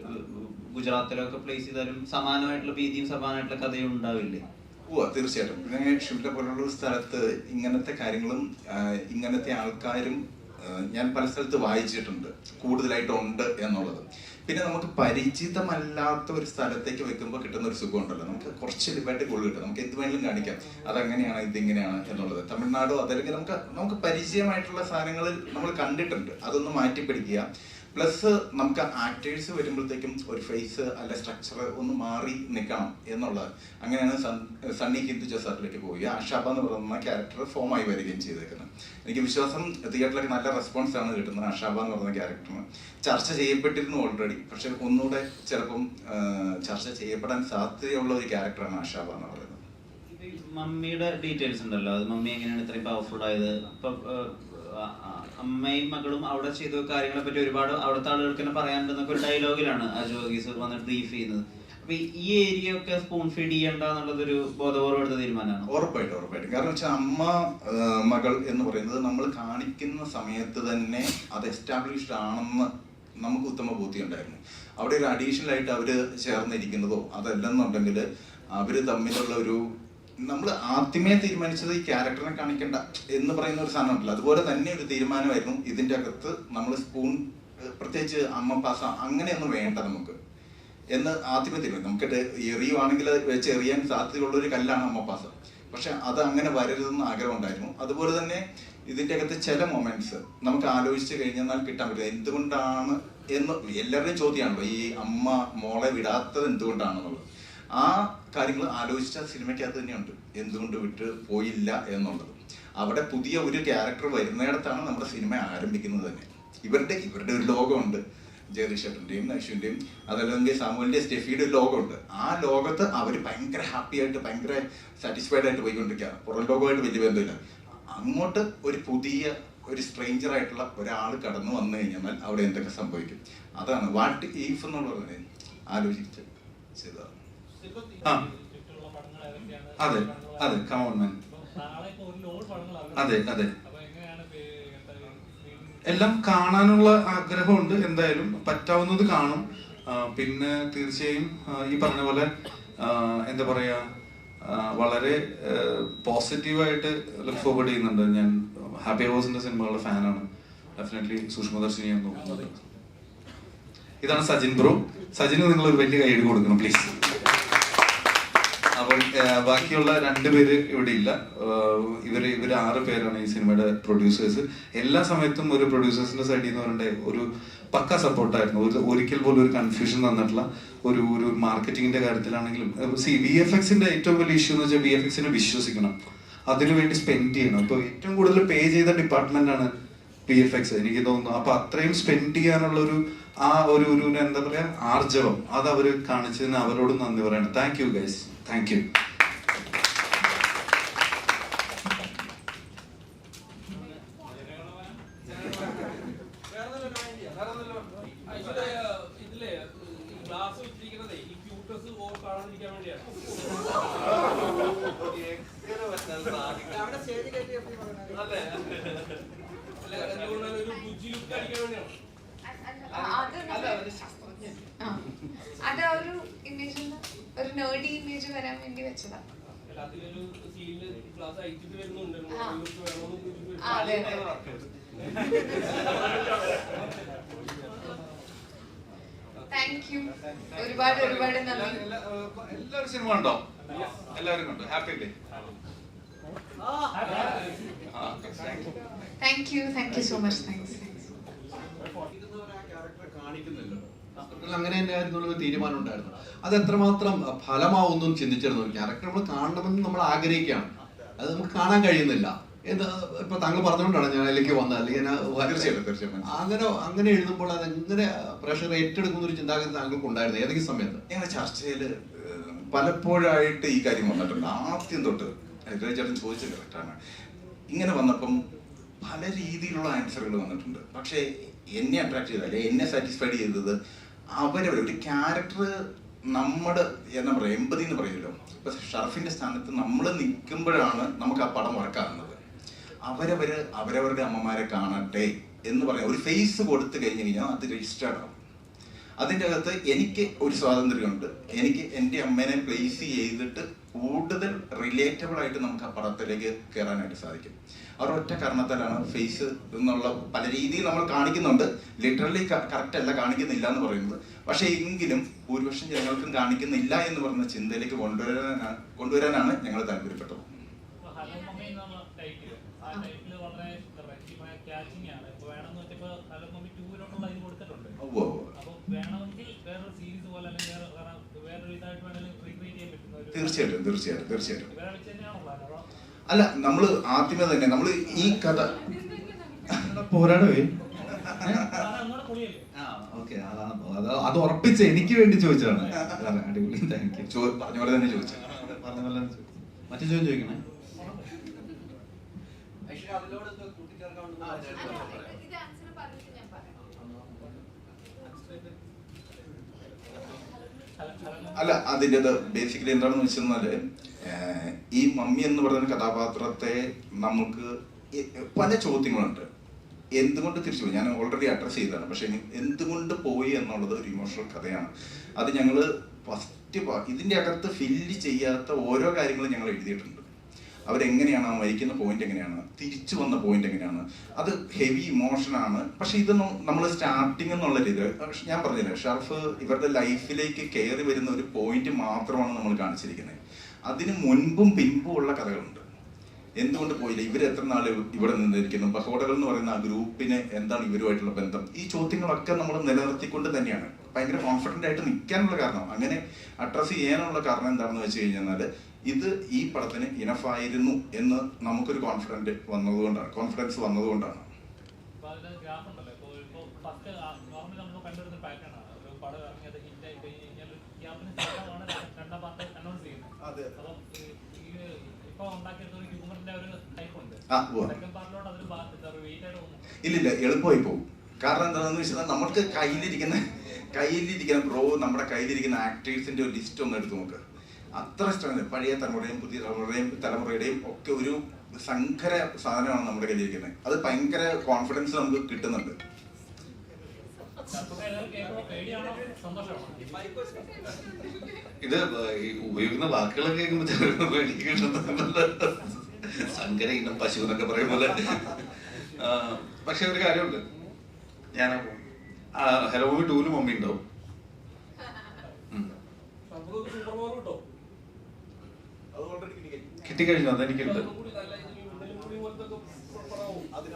ഗുജറാത്തിലോ ഒക്കെ പ്ലേസ് ചെയ്താലും സമാനമായിട്ടുള്ള ഭീതിയും സമാനമായിട്ടുള്ള കഥയും ഉണ്ടാവില്ലേ? തീർച്ചയായിട്ടും. പിന്നെ ഷിംല പോലുള്ള സ്ഥലത്ത് ഇങ്ങനത്തെ കാര്യങ്ങളും ഇങ്ങനത്തെ ആൾക്കാരും ഞാൻ പല സ്ഥലത്ത് വായിച്ചിട്ടുണ്ട്, കൂടുതലായിട്ടുണ്ട് എന്നുള്ളത്. പിന്നെ നമുക്ക് പരിചിതമല്ലാത്ത ഒരു സ്ഥലത്തേക്ക് വെക്കുമ്പോൾ കിട്ടുന്ന ഒരു സുഖം ഉണ്ടല്ലോ, നമുക്ക് കുറച്ച് ലിബർട്ടി കൂടുതൽ കിട്ടും, നമുക്ക് എന്ത് വേണമെങ്കിലും കാണിക്കാം, അതങ്ങനെയാണ് ഇതിങ്ങനെയാണ് എന്നുള്ളത്. തമിഴ്നാടോ അതല്ലെങ്കിൽ നമുക്ക് പരിചയമായിട്ടുള്ള സാധനങ്ങളിൽ നമ്മൾ കണ്ടിട്ടുണ്ട്, അതൊന്ന് മാറ്റിപ്പിടിക്കുക. പ്ലസ് നമുക്ക് ആക്ടേഴ്സ് വരുമ്പോഴത്തേക്കും ഒരു ഫേസ് അല്ല സ്ട്രക്ചർ ഒന്ന് മാറി നിൽക്കണം എന്നുള്ളത്. അങ്ങനെയാണ് സണ്ണി ഹിന്ദു ജസാറിലേക്ക് പോയി ആഷാബ എന്ന് പറയുന്ന ക്യാരക്ടർ ഫോമായി വരികയും ചെയ്തേക്കുന്നത്. എനിക്ക് വിശ്വാസം തിയേറ്ററിലൊക്കെ നല്ല റെസ്പോൺസ് ആണ് കിട്ടുന്നത്. ആഷാബ എന്ന് പറയുന്ന ക്യാരക്ടറിന് ചർച്ച ചെയ്യപ്പെട്ടിരുന്നു ഓൾറെഡി, പക്ഷെ ഒന്നുകൂടെ ചിലപ്പം ചർച്ച ചെയ്യപ്പെടാൻ സാധ്യതയുള്ള ഒരു ക്യാരക്ടറാണ് ആഷാബ എന്ന് പറയുന്നത്. മമ്മിയുടെ ഡീറ്റെയിൽസ് ഉണ്ടല്ലോ, അത് മമ്മി എങ്ങനെയാണ് ഇത്രയും പവർഫുൾ ആയത്? ഇപ്പൊ അമ്മയും മകളും അവിടെ ചെയ്ത കാര്യങ്ങളെ പറ്റി ഒരുപാട് അവിടുത്തെ ആളുകൾക്ക് തന്നെ പറയാനുണ്ടെന്നൊക്കെ ഒരു ഡയലോഗിലാണ് അജോ ഗീസർ വന്ന് ബ്രീഫ് ചെയ്യുന്നത്. അപ്പൊ ഈ ഏരിയ ഒക്കെ സ്പൂൺ ഫീഡ് ചെയ്യണ്ട എന്നുള്ളതൊരു ബോധപൂർവ്വം എടുത്ത തീരുമാനമാണ്. ഉറപ്പായിട്ടും. കാരണം വെച്ചാൽ അമ്മ മകൾ എന്ന് പറയുന്നത് നമ്മൾ കാണിക്കുന്ന സമയത്ത് തന്നെ അത് എസ്റ്റാബ്ലിഷ്ഡ് ആണെന്ന് നമുക്ക് ഉത്തമ ബോധ്യം ഉണ്ടായിരുന്നു. അവിടെ ഒരു അഡീഷണൽ ആയിട്ട് അവര് ചേർന്നിരിക്കുന്നതോ അതല്ലെന്നുണ്ടെങ്കിൽ അവര് തമ്മിലുള്ള ഒരു നമ്മൾ ആദ്യമേ തീരുമാനിച്ചത് ഈ ക്യാരക്ടറിനെ കാണിക്കണ്ട എന്ന് പറയുന്ന ഒരു സാധനം ഉണ്ടല്ലോ, അതുപോലെ തന്നെ ഒരു തീരുമാനമായിരുന്നു ഇതിൻ്റെ അകത്ത് നമ്മൾ സ്പൂൺ പ്രത്യേകിച്ച് അമ്മ പാസ അങ്ങനെയൊന്നും വേണ്ട നമുക്ക് എന്ന് ആദ്യമേ തീരുമാനം. നമുക്ക് എറിയുവാണെങ്കിൽ വെച്ച് എറിയാൻ സാധ്യതയുള്ള ഒരു കല്ലാണ് അമ്മ പാസ, പക്ഷെ അത് അങ്ങനെ വരരുതെന്ന് ആഗ്രഹം ഉണ്ടായിരുന്നു. അതുപോലെ തന്നെ ഇതിൻ്റെ അകത്ത് ചില മൊമെന്റ്സ് നമുക്ക് ആലോചിച്ച് കഴിഞ്ഞാൽ കിട്ടാൻ പറ്റും എന്തുകൊണ്ടാണ് എന്ന് എല്ലാവരുടെയും ചോദ്യമാണല്ലോ, ഈ അമ്മ മോളെ വിടാത്തത് എന്തുകൊണ്ടാണെന്നുള്ളത്. ആ കാര്യങ്ങൾ ആലോചിച്ച സിനിമയ്ക്കകത്ത് തന്നെയുണ്ട് എന്തുകൊണ്ട് വിട്ട് പോയില്ല എന്നുള്ളത്. അവിടെ പുതിയ ഒരു ക്യാരക്ടർ വരുന്നിടത്താണ് നമ്മുടെ സിനിമ ആരംഭിക്കുന്നത് തന്നെ. ഇവരുടെ ഒരു ലോകമുണ്ട്, ജഗദീഷേട്ടൻ്റെയും നൈഷുവിൻ്റെയും അതല്ലെങ്കിൽ സാമുവിൻ്റെയും സ്റ്റെഫിയുടെ ഒരു ലോകമുണ്ട്. ആ ലോകത്ത് അവർ ഭയങ്കര ഹാപ്പി ആയിട്ട് ഭയങ്കര സാറ്റിസ്ഫൈഡ് ആയിട്ട് പോയിക്കൊണ്ടിരിക്കുക, പുറം ലോകമായിട്ട് വലിയ ബന്ധമില്ല. അങ്ങോട്ട് ഒരു പുതിയ ഒരു സ്ട്രേഞ്ചർ ആയിട്ടുള്ള ഒരാൾ കടന്നു വന്നു കഴിഞ്ഞാൽ അവിടെ എന്തൊക്കെ സംഭവിക്കും, അതാണ് വാട്ട് ഈഫ് എന്നുള്ളത് ആലോചിച്ച് ചെയ്തതാണ്. അതെ അതെ കമോൺ മാൻ. അതെ അതെ എല്ലാം കാണാനുള്ള ആഗ്രഹമുണ്ട്, എന്തായാലും പറ്റാവുന്നത് കാണും. പിന്നെ തീർച്ചയായും ഈ പറഞ്ഞ പോലെ എന്താ പറയാ, വളരെ പോസിറ്റീവായിട്ട് ലുക്ക് ഫോർവേഡ് ചെയ്യുന്നുണ്ട്. ഞാൻ ഹാപ്പി ഹവേഴ്സിന്റെ സിനിമകളുടെ ഫാനാണ്. ഡെഫിനറ്റ്ലി സൂക്ഷ്മദർശിനി ഞാൻ നോക്കുന്നുണ്ട്. ഇതാണ് സജിൻ ബ്രോ. സജിന് നിങ്ങൾ ഒരു വലിയ കൈയ്യടി കൊടുക്കണം പ്ലീസ്. അപ്പം ബാക്കിയുള്ള 2 പേര് ഇവിടെ ഇല്ല. ഇവര് 6 പേരാണ് ഈ സിനിമയുടെ പ്രൊഡ്യൂസേഴ്സ്. എല്ലാ സമയത്തും ഒരു പ്രൊഡ്യൂസേഴ്സിന്റെ സൈഡിൽ നിന്ന് പറയണ്ടേ ഒരു പക്ക സപ്പോർട്ടായിരുന്നു. ഒരിക്കൽ പോലും ഒരു കൺഫ്യൂഷൻ തന്നിട്ടുള്ള ഒരു മാർക്കറ്റിംഗിന്റെ കാര്യത്തിലാണെങ്കിലും. VFXന്റെ ഏറ്റവും വലിയ ഇഷ്യൂ എന്ന് വെച്ചാൽ VFXനെ വിശ്വസിക്കണം, അതിനുവേണ്ടി സ്പെൻഡ് ചെയ്യണം. ഇപ്പൊ ഏറ്റവും കൂടുതൽ പേ ചെയ്ത ഡിപ്പാർട്ട്മെന്റ് ആണ് VFX എനിക്ക് തോന്നുന്നു. അപ്പൊ അത്രയും സ്പെൻഡ് ചെയ്യാനുള്ള ഒരു എന്താ പറയാ ആർജവം അത് അവര് കാണിച്ചതിന് അവരോട് നന്ദി പറയണം. Thank you guys, thank you. ഇതിലെ ഗ്ലാസ് വെച്ചിരിക്കുന്നത് ഈ ക്യൂട്ടസ് കാണാതിരിക്കാൻ വേണ്ടിയാണ്. അല്ലേ ഒരു ബുജ്ജി ലുക്ക് അടിക്കാൻ വേണ്ടിയാണ്. അത് ഒരു ഇമേജ്, ഒരു നേർഡി ഇമേജ് വരാൻ വേണ്ടി വെച്ചതാ. അതിലൊരു സീനില് ഗ്ലാസ് അയച്ചിട്ട് വരുന്നുണ്ട്. താങ്ക് യു, ഒരുപാട് നന്ദി. എല്ലാവരും സിനിമ ഉണ്ടോ? എല്ലാവരും കണ്ടു? ഹാപ്പി അല്ലേ? Thank you so much. Thanks. അങ്ങനെ തന്നെയായിരുന്നു ഒരു തീരുമാനം ഉണ്ടായിരുന്നു. അത് എത്രമാത്രം ഫലമാവുന്നു ചിന്തിച്ചിരുന്നു. ക്യാരക്ടർ നമ്മൾ കാണണമെന്ന് നമ്മൾ ആഗ്രഹിക്കുകയാണ്, അത് നമുക്ക് കാണാൻ കഴിയുന്നില്ല. ഇപ്പൊ താങ്കൾ പറഞ്ഞുകൊണ്ടാണ് ഞാൻ അതിലേക്ക് വന്നത്. അല്ലെങ്കിൽ അങ്ങനെ എഴുതുമ്പോൾ അതെങ്ങനെ പ്രഷർ ഏറ്റെടുക്കുന്ന ഒരു ചിന്താഗതി താങ്കൾക്ക് ഉണ്ടായിരുന്നു ഏതെങ്കിലും സമയത്ത്? ഞങ്ങളുടെ ചർച്ചയിൽ പലപ്പോഴായിട്ട് ഈ കാര്യം വന്നിട്ടുണ്ട്. ആദ്യം തൊട്ട് ചേട്ടൻ ചോദിച്ചത് കറക്റ്റാണ്. ഇങ്ങനെ വന്നപ്പം പല രീതിയിലുള്ള ആൻസറുകൾ വന്നിട്ടുണ്ട്. പക്ഷേ എന്നെ അട്രാക്ട് ചെയ്ത, അല്ലെ എന്നെ സാറ്റിസ്ഫൈഡ് ചെയ്തത് അവരവർ ഒരു ക്യാരക്ടർ നമ്മുടെ എന്താ പറയുക എമ്പതി എന്ന് പറയുമല്ലോ. ഇപ്പൊ ഷറഫിന്റെ സ്ഥാനത്ത് നമ്മൾ നിൽക്കുമ്പോഴാണ് നമുക്ക് ആ പടം വർക്കാകുന്നത്. അവരവരുടെ അമ്മമാരെ കാണട്ടെ എന്ന് പറയാം. ഒരു ഫേസ് കൊടുത്തു കഴിഞ്ഞു കഴിഞ്ഞാൽ അത് രജിസ്റ്റേർഡ് ആവും. അതിൻ്റെ അകത്ത് എനിക്ക് ഒരു സ്വാതന്ത്ര്യമുണ്ട്. എനിക്ക് എൻ്റെ അമ്മേനെ പ്ലേസ് ചെയ്തിട്ട് കൂടുതൽ റിലേറ്റബിൾ ആയിട്ട് നമുക്ക് ആ പടത്തിലേക്ക് കയറാനായിട്ട് സാധിക്കും. ഒരൊറ്റ കാരണത്താലാണ് ഫേസ് എന്നുള്ള പല രീതിയിൽ നമ്മൾ കാണിക്കുന്നുണ്ട്. ലിറ്ററലി കറക്റ്റ് അല്ല, കാണിക്കുന്നില്ല എന്ന് പറയുന്നത്. പക്ഷേ എങ്കിലും ഭൂരിപക്ഷം ജനങ്ങൾക്കും കാണിക്കുന്നില്ല എന്ന് പറഞ്ഞ ചിന്തയിലേക്ക് കൊണ്ടുവരാനാണ് ഞങ്ങൾ താല്പര്യപ്പെട്ടത്. തീർച്ചയായിട്ടും. അല്ല, നമ്മൾ ആദ്യമേ തന്നെ നമ്മൾ ഈ കഥ പോരാടവേ അത് ഉറപ്പിച്ച് എനിക്ക് വേണ്ടി ചോദിച്ചതാണ്. അടിപൊളി, താങ്ക് യു. പറഞ്ഞ പോലെ തന്നെ ചോദിച്ചു. മറ്റു ചോദ്യം ചോദിക്കണേ. അല്ല, അതിൻ്റെ ബേസിക്കലി എന്താണെന്ന് വെച്ചെന്നാല് ഈ മമ്മി എന്ന് പറയുന്ന കഥാപാത്രത്തെ നമുക്ക് പല ചോദ്യങ്ങളുണ്ട്. എന്തുകൊണ്ട് തിരിച്ചു പോയി, ഞാൻ ഓൾറെഡി അഡ്രസ് ചെയ്തതാണ്. പക്ഷെ എന്തുകൊണ്ട് പോയി എന്നുള്ളത് ഒരു ഇമോഷണൽ കഥയാണ്. അത് ഞങ്ങൾ ഫസ്റ്റ് ഇതിൻ്റെ അകത്ത് ഫില്ല് ചെയ്യാത്ത ഓരോ കാര്യങ്ങളും ഞങ്ങൾ എഴുതിയിട്ടുണ്ട്. അവരെങ്ങനെയാണ് ആ മരിക്കുന്ന പോയിന്റ്, എങ്ങനെയാണ് തിരിച്ചു വന്ന പോയിന്റ്, എങ്ങനെയാണ് അത് ഹെവി ഇമോഷനാണ്. പക്ഷെ ഇതൊന്നും നമ്മൾ സ്റ്റാർട്ടിങ് എന്നുള്ള രീതി ഞാൻ പറഞ്ഞില്ലേ, ഷറഫ് ഇവരുടെ ലൈഫിലേക്ക് കയറി വരുന്ന ഒരു പോയിന്റ് മാത്രമാണ് നമ്മൾ കാണിച്ചിരിക്കുന്നത്. അതിന് മുൻപും പിൻപും ഉള്ള കഥകളുണ്ട്. എന്തുകൊണ്ട് പോയില്ല, ഇവർ എത്ര നാൾ ഇവിടെ നിന്നിരിക്കുന്നു, ബഹോഡകൾ എന്ന് പറയുന്ന ആ ഗ്രൂപ്പിന് എന്താണ് ഇവരുമായിട്ടുള്ള ബന്ധം, ഈ ചോദ്യങ്ങളൊക്കെ നമ്മൾ നിലനിർത്തിക്കൊണ്ട് തന്നെയാണ് ഭയങ്കര കോൺഫിഡൻ്റ് ആയിട്ട് നിൽക്കാനുള്ള കാരണം, അങ്ങനെ അഡ്രസ്സ് ചെയ്യാനുള്ള കാരണം എന്താണെന്ന് വെച്ച് കഴിഞ്ഞാൽ ഇത് ഈ പടത്തിന് ഇനഫായിരുന്നു എന്ന് നമുക്കൊരു കോൺഫിഡൻസ് വന്നതുകൊണ്ടാണ്. ഇല്ലില്ല, എളുപ്പമായി പോകും. കാരണം എന്താണെന്ന് വെച്ചാൽ നമുക്ക് കയ്യിലിരിക്കുന്ന നമ്മുടെ കയ്യിലിരിക്കുന്ന ആക്ടേഴ്സിന്റെ ഒരു ലിസ്റ്റ് ഒന്ന് എടുത്ത് നോക്ക്. അത്ര ഇഷ്ടമാണ്. പഴയ തലമുറയും പുതിയ തലമുറയുടെയും ഒക്കെ ഒരു സങ്കര സാധനമാണ് നമ്മുടെ കയ്യിലിരിക്കുന്നത്. അത് ഭയങ്കര കോൺഫിഡൻസ് നമുക്ക് കിട്ടുന്നുണ്ട്. ഇത് ഉപയോഗിക്കുന്ന വാക്കുകളൊക്കെ കേൾക്കുമ്പോൾ എനിക്ക് കിട്ടുന്നത് സങ്കര ഇനം പശു എന്നൊക്കെ പറയും പോലെ. പക്ഷെ ഒരു കാര്യമുണ്ട്, ഞാൻ ഹലോ മൂവി 2 മമ്മി ഉണ്ടാവും. കിട്ടിക്കഴിഞ്ഞു, അതെനിക്കുണ്ട്. കൂടി നല്ല ഈ ഉണ്ടലും കൂടി പോലത്തെ പടമാവും അതിന്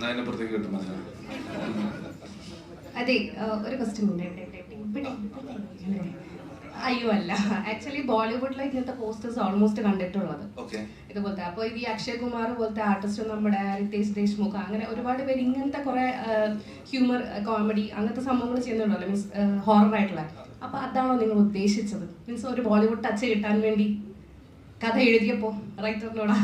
അതിനപ്പുറത്തേക്ക് കിട്ടും. അതെ, ഒരു ക്വസ്റ്റ്യൻ അയ്യോ അല്ല, ആക്ച്വലി ബോളിവുഡിലെ ഇങ്ങനത്തെ പോസ്റ്റേഴ്സ് ഓൾമോസ്റ്റ് കണ്ടിട്ടുള്ളത് ഇതുപോലത്തെ. അപ്പൊ ഈ അക്ഷയ് കുമാർ പോലത്തെ ആർട്ടിസ്റ്റ്, നമ്മുടെ റിതേഷ് ദേശ്മുഖ്, അങ്ങനെ ഒരുപാട് പേര് ഇങ്ങനത്തെ കുറെ ഹ്യൂമർ, കോമഡി അങ്ങനത്തെ സംഭവങ്ങൾ ചെയ്യുന്നുണ്ടല്ലോ, മീൻസ് ഹൊറർ ആയിട്ടുള്ള. അപ്പൊ അതാണോ നിങ്ങൾ ഉദ്ദേശിച്ചത്? മീൻസ് ഒരു ബോളിവുഡ് ടച്ച് കിട്ടാൻ വേണ്ടി കഥ എഴുതിയപ്പോ റൈറ്ററിനോടാ?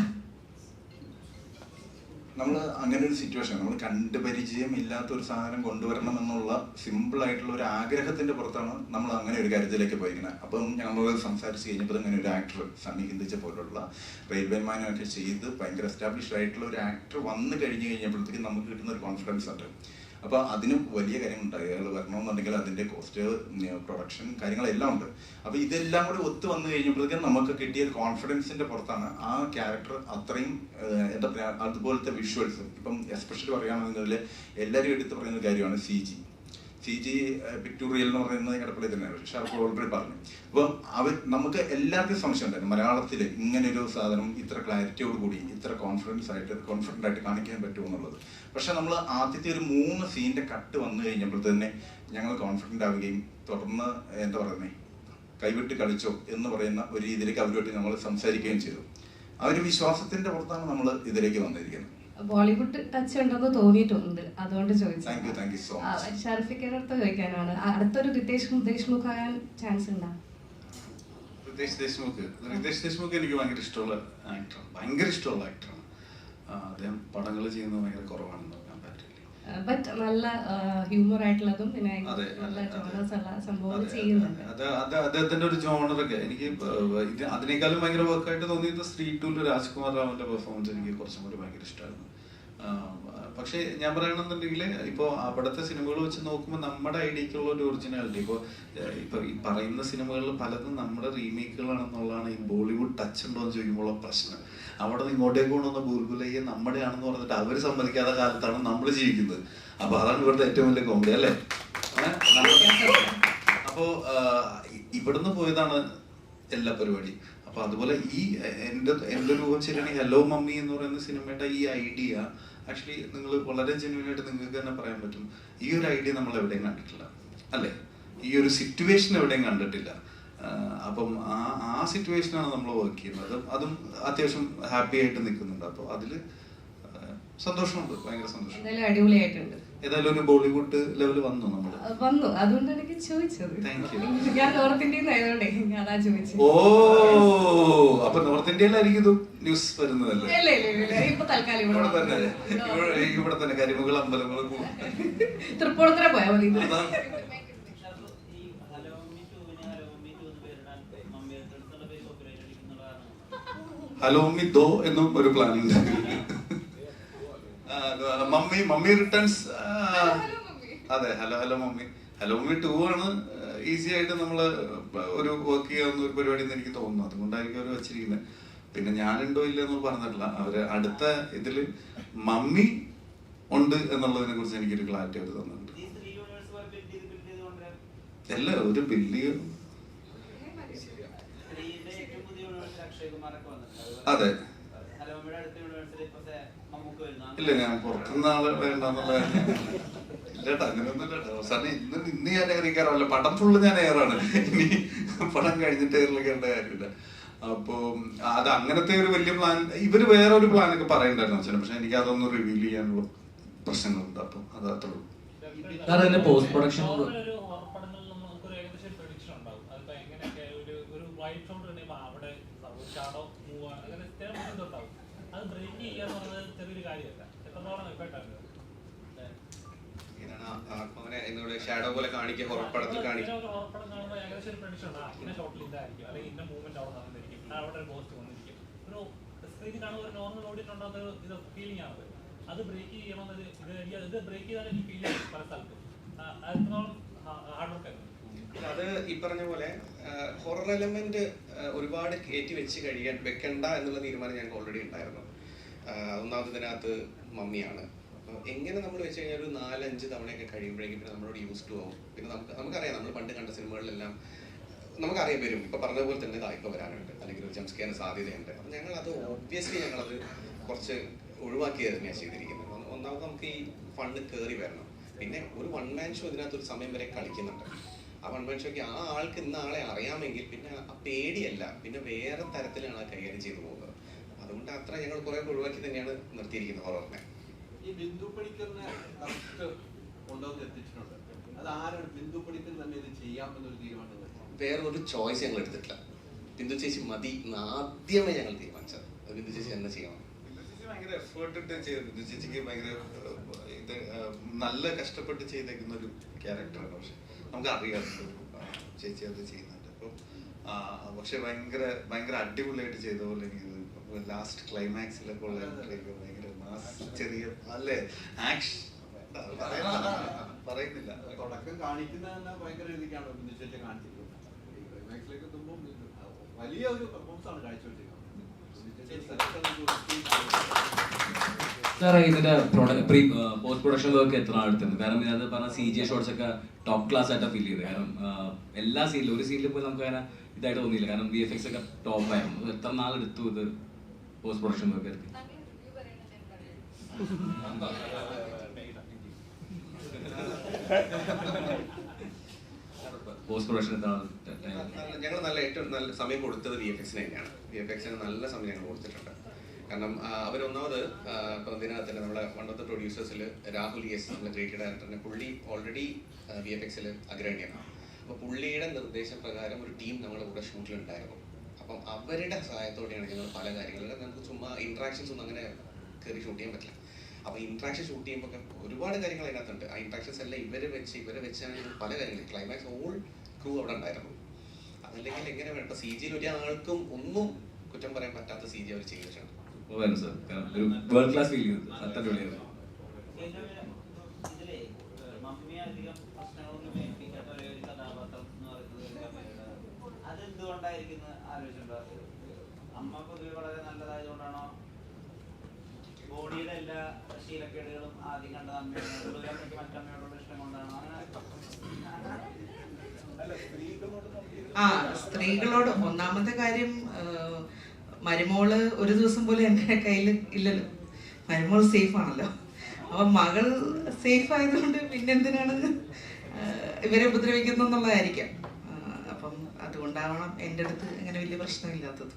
നമ്മൾ അങ്ങനെ ഒരു സിറ്റുവേഷൻ, നമ്മൾ കണ്ട് പരിചയം ഇല്ലാത്ത ഒരു സാധനം കൊണ്ടുവരണം എന്നുള്ള സിമ്പിൾ ആയിട്ടുള്ള ഒരു ആഗ്രഹത്തിന്റെ പുറത്താണ് നമ്മൾ അങ്ങനെ ഒരു കാര്യത്തിലേക്ക് പോയിരിക്കുന്നത്. അപ്പം ഞങ്ങൾ സംസാരിച്ച് കഴിഞ്ഞപ്പോൾ അങ്ങനെ ഒരു ആക്ടർ, സണ്ണി ഹിന്ദിച്ച പോലുള്ള റെയിൽവേ മാനൊക്കെ ചെയ്ത് ഭയങ്കര എസ്റ്റാബ്ലിഷ്ഡ് ആയിട്ടുള്ള ഒരു ആക്ടർ വന്നു കഴിഞ്ഞ് കഴിഞ്ഞപ്പോഴത്തേക്കും നമുക്ക് കിട്ടുന്ന ഒരു കോൺഫിഡൻസ് ഉണ്ട്. അപ്പോൾ അതിനും വലിയ കാര്യങ്ങളുണ്ടായി. അയാൾ വരണമെന്നുണ്ടെങ്കിൽ അതിൻ്റെ കോസ്റ്റ്, പ്രൊഡക്ഷൻ, കാര്യങ്ങളെല്ലാം ഉണ്ട്. അപ്പോൾ ഇതെല്ലാം കൂടി ഒത്തു വന്നു കഴിഞ്ഞപ്പോഴത്തേക്കും നമുക്ക് കിട്ടിയ കോൺഫിഡൻസിന്റെ പുറത്താണ് ആ ക്യാരക്ടർ അത്രയും എന്താ പറയുക, അതുപോലത്തെ വിഷ്വൽസ്. ഇപ്പം എസ്പെഷ്യലി പറയുകയാണെന്നുണ്ടെങ്കിൽ എല്ലാവരും എടുത്ത് പറയുന്ന കാര്യമാണ് സി ജി പിക്ടോറിയൽ എന്ന് പറയുന്നത് എടപ്പള്ളി തന്നെയാണ്, പക്ഷെ അവർക്ക് ഓൾറെഡി പറഞ്ഞു. അപ്പോൾ നമുക്ക് എല്ലാവർക്കും സംശയം ഉണ്ടായിരുന്നു മലയാളത്തിൽ ഇങ്ങനൊരു സാധനം ഇത്ര ക്ലാരിറ്റിയോട് കൂടി ഇത്ര കോൺഫിഡൻ്റ് ആയിട്ട് കാണിക്കാൻ പറ്റുമോ എന്നുള്ളത്. പക്ഷെ നമ്മൾ ആദ്യത്തെ ഒരു 3 സീൻ്റെ കട്ട് വന്നു കഴിഞ്ഞപ്പോൾ തന്നെ ഞങ്ങൾ കോൺഫിഡൻ്റ് ആവുകയും തുടർന്ന് എന്താ പറയുന്നത് കൈവിട്ട് കളിച്ചോ എന്ന് പറയുന്ന ഒരു രീതിയിലേക്ക് അവരുമായിട്ട് നമ്മൾ സംസാരിക്കുകയും ചെയ്തു. ആ ഒരു വിശ്വാസത്തിന്റെ പുറത്താണ് നമ്മൾ ഇതിലേക്ക് വന്നിരിക്കുന്നത്. ബോളിവുഡ് ടച്ച് ഉണ്ടെന്ന് തോന്നിയിട്ടുണ്ട്, അതുകൊണ്ട് ചോദിച്ചു. Thank you so much. ഷാർഫിക്കയുടെ അടുത്ത് ചോദിക്കാനാണ്, അടുത്തൊരു റിതേഷ് ദേശ്മുഖ് ആകാൻ ചാൻസ് ഉണ്ടോ? റിതേഷ് ദേശ്മുഖ് എനിക്ക് ഭയങ്കര ഇഷ്ടമുള്ള ആക്ടറാണ്. അദ്ദേഹം പടങ്ങൾ ചെയ്യുന്നത് ഭയങ്കര കുറവാണെന്ന് നോക്കാൻ പറ്റില്ല. ബട്ട് നല്ല ഹ്യൂമർ ആയിട്ടുള്ളതും പിന്നെ നല്ല ജോണേഴ്സ് ഉള്ള സംഭവങ്ങൾ ചെയ്യുന്നുണ്ട്. അദ്ദേഹത്തിന്റെ ഒരു ജോണറൊക്കെ എനിക്ക് അതിനേക്കാളും ഭയങ്കര വർക്കായിട്ട് തോന്നിയത് സ്ത്രീ 2 രാജ്കുമാർ റാവുവിന്റെ പെർഫോമൻസ് എനിക്ക് കുറച്ചും കൂടി ഭയങ്കര ഇഷ്ടമായിരുന്നു. പക്ഷെ ഞാൻ പറയണമെന്നുണ്ടെങ്കിൽ ഇപ്പോൾ അവിടുത്തെ സിനിമകൾ വെച്ച് നോക്കുമ്പോൾ നമ്മുടെ ഐഡിയക്കുള്ള ഒരു ഒറിജിനാലിറ്റി ഇപ്പൊ ഈ പറയുന്ന സിനിമകളിൽ പലതും നമ്മുടെ റീമേക്കുകളാണെന്നുള്ളതാണ്. ഈ ബോളിവുഡ് ടച്ച് ഉണ്ടോ എന്ന് ചോദിക്കുമ്പോൾ പ്രശ്നം. അവിടെ നിന്ന് ഇങ്ങോട്ടേക്ക് കൊണ്ടുവന്ന ബുൽബുലയ്യെ നമ്മുടെ ആണെന്ന് പറഞ്ഞിട്ട് അവർ സമ്മതിക്കാത്ത കാലത്താണ് നമ്മൾ ജീവിക്കുന്നത്. അപ്പൊ അതാണ് ഇവിടുത്തെ ഏറ്റവും വലിയ കോമഡി അല്ലേ. അപ്പോ ഇവിടുന്ന് പോയതാണ് എല്ലാ പരിപാടിയും. അപ്പൊ അതുപോലെ ഈ എൻ്റെ ഒരു ഊഹം ശരിയാണെങ്കിൽ ഹലോ മമ്മി എന്ന് പറയുന്ന സിനിമയുടെ ഈ ഐഡിയ ആക്ച്വലി നിങ്ങൾ വളരെ ജെന്യൂൻ ആയിട്ട് നിങ്ങൾക്ക് തന്നെ പറയാൻ പറ്റും, ഈ ഒരു ഐഡിയ നമ്മൾ എവിടെയും കണ്ടിട്ടില്ല അല്ലേ, ഈ ഒരു സിറ്റുവേഷൻ എവിടെയും കണ്ടിട്ടില്ല. അപ്പം ആ സിറ്റുവേഷനാണ് നമ്മൾ വർക്ക് ചെയ്യുന്നത്. അതും അത്യാവശ്യം ഹാപ്പി ആയിട്ട് നിൽക്കുന്നുണ്ട്. അപ്പോൾ അതില് സന്തോഷമുണ്ട്, ഭയങ്കര സന്തോഷം. അടിപൊളിയായിട്ടുണ്ട്. ഏതായാലും ഒരു ബോളിവുഡ് ലെവൽ വന്നു വന്നു, അതുകൊണ്ടാണ് എനിക്ക് ചോദിച്ചത്. ഞാൻ നോർത്ത് ഇന്ത്യയിൽ ആയതുകൊണ്ടേ അതാ ചോദിച്ചത്. ഓ, അപ്പൊ നോർത്ത് ഇന്ത്യയിലായിരിക്കും ഇത് ന്യൂസ് വരുന്നതല്ലേ? ഇപ്പൊ തൽക്കാലം ഇവിടെ തന്നെ കരിമുകൾ അമ്പലങ്ങളും തൃപ്പൂണിത്തുറ പോയാൽ മതി. ഹലോ മമ്മി ദോ എന്നും ഒരു പ്ലാൻ ഉണ്ട്. Mummy returns. അതെ, ഹലോ മമ്മി 2 ആണ് ഈസി ആയിട്ട് നമ്മള് ഒരു വർക്ക് ചെയ്യാവുന്ന ഒരു പരിപാടി എന്ന് എനിക്ക് തോന്നുന്നു. അതുകൊണ്ടായിരിക്കും അവർ വെച്ചിരിക്കുന്നത്. പിന്നെ ഞാനുണ്ടോ ഇല്ല എന്ന് പറഞ്ഞിട്ടില്ല. അവര് അടുത്ത ഇതില് മമ്മി ഉണ്ട് എന്നുള്ളതിനെ കുറിച്ച് എനിക്കൊരു ക്ലാരിറ്റി അവർ തന്നിട്ടുണ്ട്. അല്ല, ഒരു ബില്ല്. അതെ, ഇല്ല, ഞാൻ പുറത്തുനിന്ന് ആള് വേണ്ടെന്നുള്ള ഇല്ലേട്ടാ, അങ്ങനെയൊന്നുമില്ല. അവസാനം ഇന്ന് ഞാൻ ഏറിക്കാറല്ല, പടം ഫുള്ള് ഞാൻ ഏറാണ്. ഇനി പടം കഴിഞ്ഞിട്ട് ഏറിലേക്കേണ്ട കാര്യമില്ല. അപ്പൊ അത് അങ്ങനത്തെ ഒരു വലിയ പ്ലാൻ ഇവര് വേറെ ഒരു പ്ലാനൊക്കെ പറയണ്ടായിരുന്നു അച്ഛനെ. പക്ഷെ എനിക്ക് അതൊന്നും റിവീൽ ചെയ്യാനുള്ള പ്രശ്നങ്ങളുണ്ട്. അപ്പൊ അത് അത്രേ ഉള്ളൂ. പോസ്റ്റ് പ്രൊഡക്ഷൻ എന്നോട് ഷാഡോ പോലെ കാണിക്കുക, ഹൊറപ്പടത്തിൽ കാണിക്കും. അത് ബ്രേക്ക് ചെയ്യണമെന്നത് ഇത് ബ്രേക്ക് ചെയ്താൽ എനിക്ക് ഫീൽ ചെയ്യും പല സ്ഥലത്തും. ഹാർഡ് വർക്ക് ആയിരുന്നു അത്. ഈ പറഞ്ഞ പോലെ ഹൊറർ എലമെന്റ് ഒരുപാട് കയറ്റി വെക്കണ്ട എന്നുള്ള തീരുമാനം ഞങ്ങൾക്ക് ഓൾറെഡി ഉണ്ടായിരുന്നു. ഒന്നാമതിനകത്ത് മമ്മിയാണ്. അപ്പോൾ എങ്ങനെ നമ്മൾ വെച്ച് കഴിഞ്ഞാൽ ഒരു 4-5 തവണയൊക്കെ കഴിയുമ്പോഴേക്കും പിന്നെ നമ്മളോട് യൂസ് ടു ആവും. പിന്നെ നമുക്കറിയാം, നമ്മൾ പണ്ട് കണ്ട സിനിമകളിലെല്ലാം നമുക്കറിയാൻ വരും, ഇപ്പൊ പറഞ്ഞതുപോലെ തന്നെ ഇപ്പൊ വരാനുണ്ട്, അല്ലെങ്കിൽ ഒരു ജംസ്കെയർ സാധ്യതയുണ്ട്. അപ്പം ഞങ്ങളത് ഒബ്വിയസ്ലി ഞങ്ങളത് കുറച്ച് ഒഴിവാക്കി തന്നെയാണ് ചെയ്തിരിക്കുന്നത്. ഒന്നാമത് നമുക്ക് ഈ ഫണ്ട് കയറി വരണം. പിന്നെ ഒരു വൺ മാൻ ഷോ ഇതിനകത്ത് ഒരു സമയം വരെ കളിക്കുന്നുണ്ട്. ആ വൺ മാൻ ഷോയ്ക്ക് ആ ആൾക്ക് ഇന്ന ആളെ അറിയാമെങ്കിൽ പിന്നെ ആ പേടിയല്ല, പിന്നെ വേറെ തരത്തിലാണ് ആ കൈകാര്യം ചെയ്തു പോകുന്നത്. അതുകൊണ്ട് അത്ര ഞങ്ങൾ കുറെ ഒഴിവാക്കി തന്നെയാണ് നിർത്തിയിരിക്കുന്നത് ഹൊററിനെ. ഈ ബിന്ദു പണിക്കറിനെ കൊണ്ടുവന്ന് എത്തിച്ചിട്ടുണ്ട്. അത് ആരാണ് ബിന്ദു പണിക്കർ തന്നെ ഇത് ചെയ്യാം എന്നൊരു തീരുമാനം? വേറൊരു ചോയ്സ് ഞങ്ങൾ എടുത്തിട്ടില്ല. ബിന്ദു ചേച്ചി മതി ആദ്യമേ ഞങ്ങൾ തീരുമാനിച്ചത്. ബിന്ദു ചേച്ചി തന്നെ ചെയ്യണം. ഭയങ്കര എഫേർട്ട് ഇട്ട് ചെയ്ത് ബിന്ദു ചേച്ചിക്ക് ഭയങ്കര ഇത് നല്ല കഷ്ടപ്പെട്ട് ചെയ്തേക്കുന്ന ഒരു ക്യാരക്ടറാണ്. പക്ഷെ നമുക്ക് അറിയാം ചേച്ചി അത് ചെയ്യുന്നുണ്ട്. അപ്പം പക്ഷെ ഭയങ്കര അടിപൊളിയായിട്ട് ചെയ്ത പോലെ എനിക്ക് ലാസ്റ്റ് ക്ലൈമാക്സിലൊക്കെ ഉള്ള ഭയങ്കര ചെറിയ അല്ലേ ആക്ഷൻ പറയുന്നില്ല. തുടക്കം കാണിക്കുന്ന ഭയങ്കര രീതിക്കാണ് ബിന്ദു ചേച്ചി കാണിച്ചിരിക്കുന്നത്. ക്ലൈമാക്സിലേക്ക് എത്തുമ്പോൾ വലിയ ഒരു പെർഫോമൻസ് ആണ് കാഴ്ചവെച്ചിരിക്കുന്നത്. സാറേ, ഇതിന്റെ പോസ്റ്റ് പ്രൊഡക്ഷൻ വർക്ക് എത്ര എടുത്തിട്ടുണ്ട്? കാരണം ഇതിനകത്ത് പറഞ്ഞ CGI ഷോട്ട്സ് ഒക്കെ ടോപ്പ് ക്ലാസ് ആയിട്ട് ഫീൽ ചെയ്ത്. കാരണം എല്ലാ സീനിലും ഒരു സീനിൽ പോയി നമുക്ക് അങ്ങനെ ഇതായിട്ട് തോന്നിയില്ല. കാരണം VFX ഒക്കെ ടോപ്പ് ആയിരുന്നു. എത്ര നാൾ എടുത്തു ഇത് പോസ്റ്റ് പ്രൊഡക്ഷൻ വർക്ക് എടുത്ത്? പോസ്റ്റ് പ്രൊഡക്ഷൻ ഞങ്ങൾ ഏറ്റവും നല്ല സമയം കൊടുത്തത് VFXന് തന്നെയാണ്. VFXന് നല്ല സമയം ഞങ്ങൾ കൊടുത്തിട്ടുണ്ട്. കാരണം അവരൊന്നാമത് ഇപ്പം ഇതിനകത്ത് തന്നെ നമ്മളെ വൺ ഓഫ് ദ പ്രൊഡ്യൂസേഴ്സിൽ രാഹുൽ ES, നമ്മുടെ ക്രിയേറ്റീവ് ഡയറക്ടറിനെ, പുള്ളി ഓൾറെഡി VFXൽ അഗ്രഗണ്യമാണ്. അപ്പോൾ പുള്ളിയുടെ നിർദ്ദേശപ്രകാരം ഒരു ടീം നമ്മുടെ കൂടെ ഷൂട്ടിലുണ്ടായിരുന്നു. അപ്പം അവരുടെ സഹായത്തോടെയാണ് ഞങ്ങൾ പല കാര്യങ്ങളും, നമുക്ക് ചുമ്മാ ഇൻട്രാക്ഷൻസ് ഒന്നും അങ്ങനെ കയറി ഷൂട്ട് ചെയ്യാൻ പറ്റില്ല. അപ്പോൾ ഇൻട്രാക്ഷൻ ഷൂട്ട് ചെയ്യുമ്പോൾ ഒരുപാട് കാര്യങ്ങൾ അതിനകത്തുണ്ട്. ആ ഇൻട്രാക്ഷൻസ് എല്ലാം ഇവരെ വെച്ചാണ് പല കാര്യങ്ങളും. ക്ലൈമാക്സ് ഓൾ ക്രൂ അവിടെ ഉണ്ടായിരുന്നു. അതല്ലെങ്കിൽ എങ്ങനെ വേണം, ഇപ്പം CGയിൽ ഒരാൾക്കും ഒന്നും കുറ്റം പറയാൻ പറ്റാത്ത CG അവർ ചെയ്തിട്ടുണ്ട്. വേൾഡ് ക്ലാസ് ഫീൽ ചെയ്തു. അടിപൊളിയായിരുന്നു. അമ്മ പൊതുവെ വളരെ നല്ലതായതുകൊണ്ടാണോ, ബോഡിയുടെ എല്ലാ ശീലക്കേടുകളും ആദ്യം കണ്ട അമ്മയ്ക്ക് മറ്റമ്മയോടുള്ള ഇഷ്ടം കൊണ്ടാണോ? സ്ത്രീകളോട് ഒന്നാമത്തെ കാര്യം, മരുമോള് ഒരു ദിവസം പോലും എൻ്റെ കയ്യിൽ ഇല്ലല്ലോ. മരുമോൾ സേഫ് ആണല്ലോ. അപ്പം മകൾ സേഫ് ആയതുകൊണ്ട് പിന്നെന്തിനാണ് ഇവരെ ഉപദ്രവിക്കുന്നുള്ളതായിരിക്കാം. അപ്പം അതുകൊണ്ടാവണം എൻ്റെ അടുത്ത് അങ്ങനെ വലിയ പ്രശ്നമില്ലാത്തത്.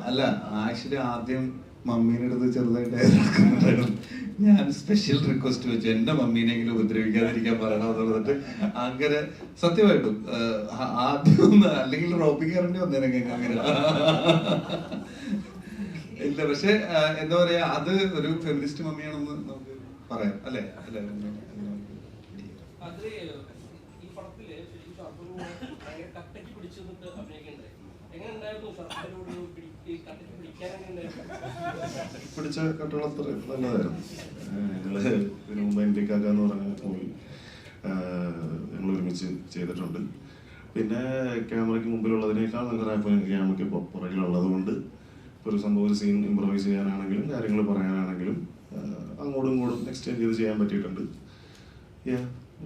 അല്ല, ആക്ച്വലി ആദ്യം മമ്മീൻ്റെ അടുത്ത് ചെറുതായിട്ട് എതിർക്കുന്നുണ്ടായിരുന്നു. ഞാൻ സ്പെഷ്യൽ റിക്വസ്റ്റ് വെച്ചു, എന്റെ മമ്മീനെങ്കിലും ഉപദ്രവിക്കാതിരിക്കാൻ പറയണമെന്ന് പറഞ്ഞിട്ട്. അങ്ങനെ സത്യമായിട്ടും ആദ്യം അല്ലെങ്കിൽ റോപ്പിക്ക് ഇറങ്ങി വന്നേനെ അങ്ങനെ ഇല്ല. പക്ഷെ എന്താ പറയാ, അത് ഒരു ഫെമിനിസ്റ്റ് മമ്മിയാണെന്ന് നമുക്ക് പറയാം അല്ലേ? അല്ലെ? പിടിച്ച കട്ടുകൾ അത്ര നല്ലതായിരുന്നു. ഞങ്ങള് ഇതിനു മുമ്പ് ഇന്ത്യക്കാക്ക എന്ന് പറഞ്ഞ മൂവി ഞങ്ങൾ ഒരുമിച്ച് ചെയ്തിട്ടുണ്ട്. പിന്നെ ക്യാമറയ്ക്ക് മുമ്പിലുള്ളതിനേക്കാൾ നല്ല റാപ്പ് ക്യാമറയ്ക്ക് പുറകിലുള്ളത് കൊണ്ട് ഒരു സംഭവം, ഒരു സീൻ ഇംപ്രവൈസ് ചെയ്യാനാണെങ്കിലും കാര്യങ്ങൾ പറയാനാണെങ്കിലും അങ്ങോട്ടും ഇങ്ങോട്ടും എക്സ്ചേഞ്ച് ചെയ്ത് ചെയ്യാൻ പറ്റിയിട്ടുണ്ട്.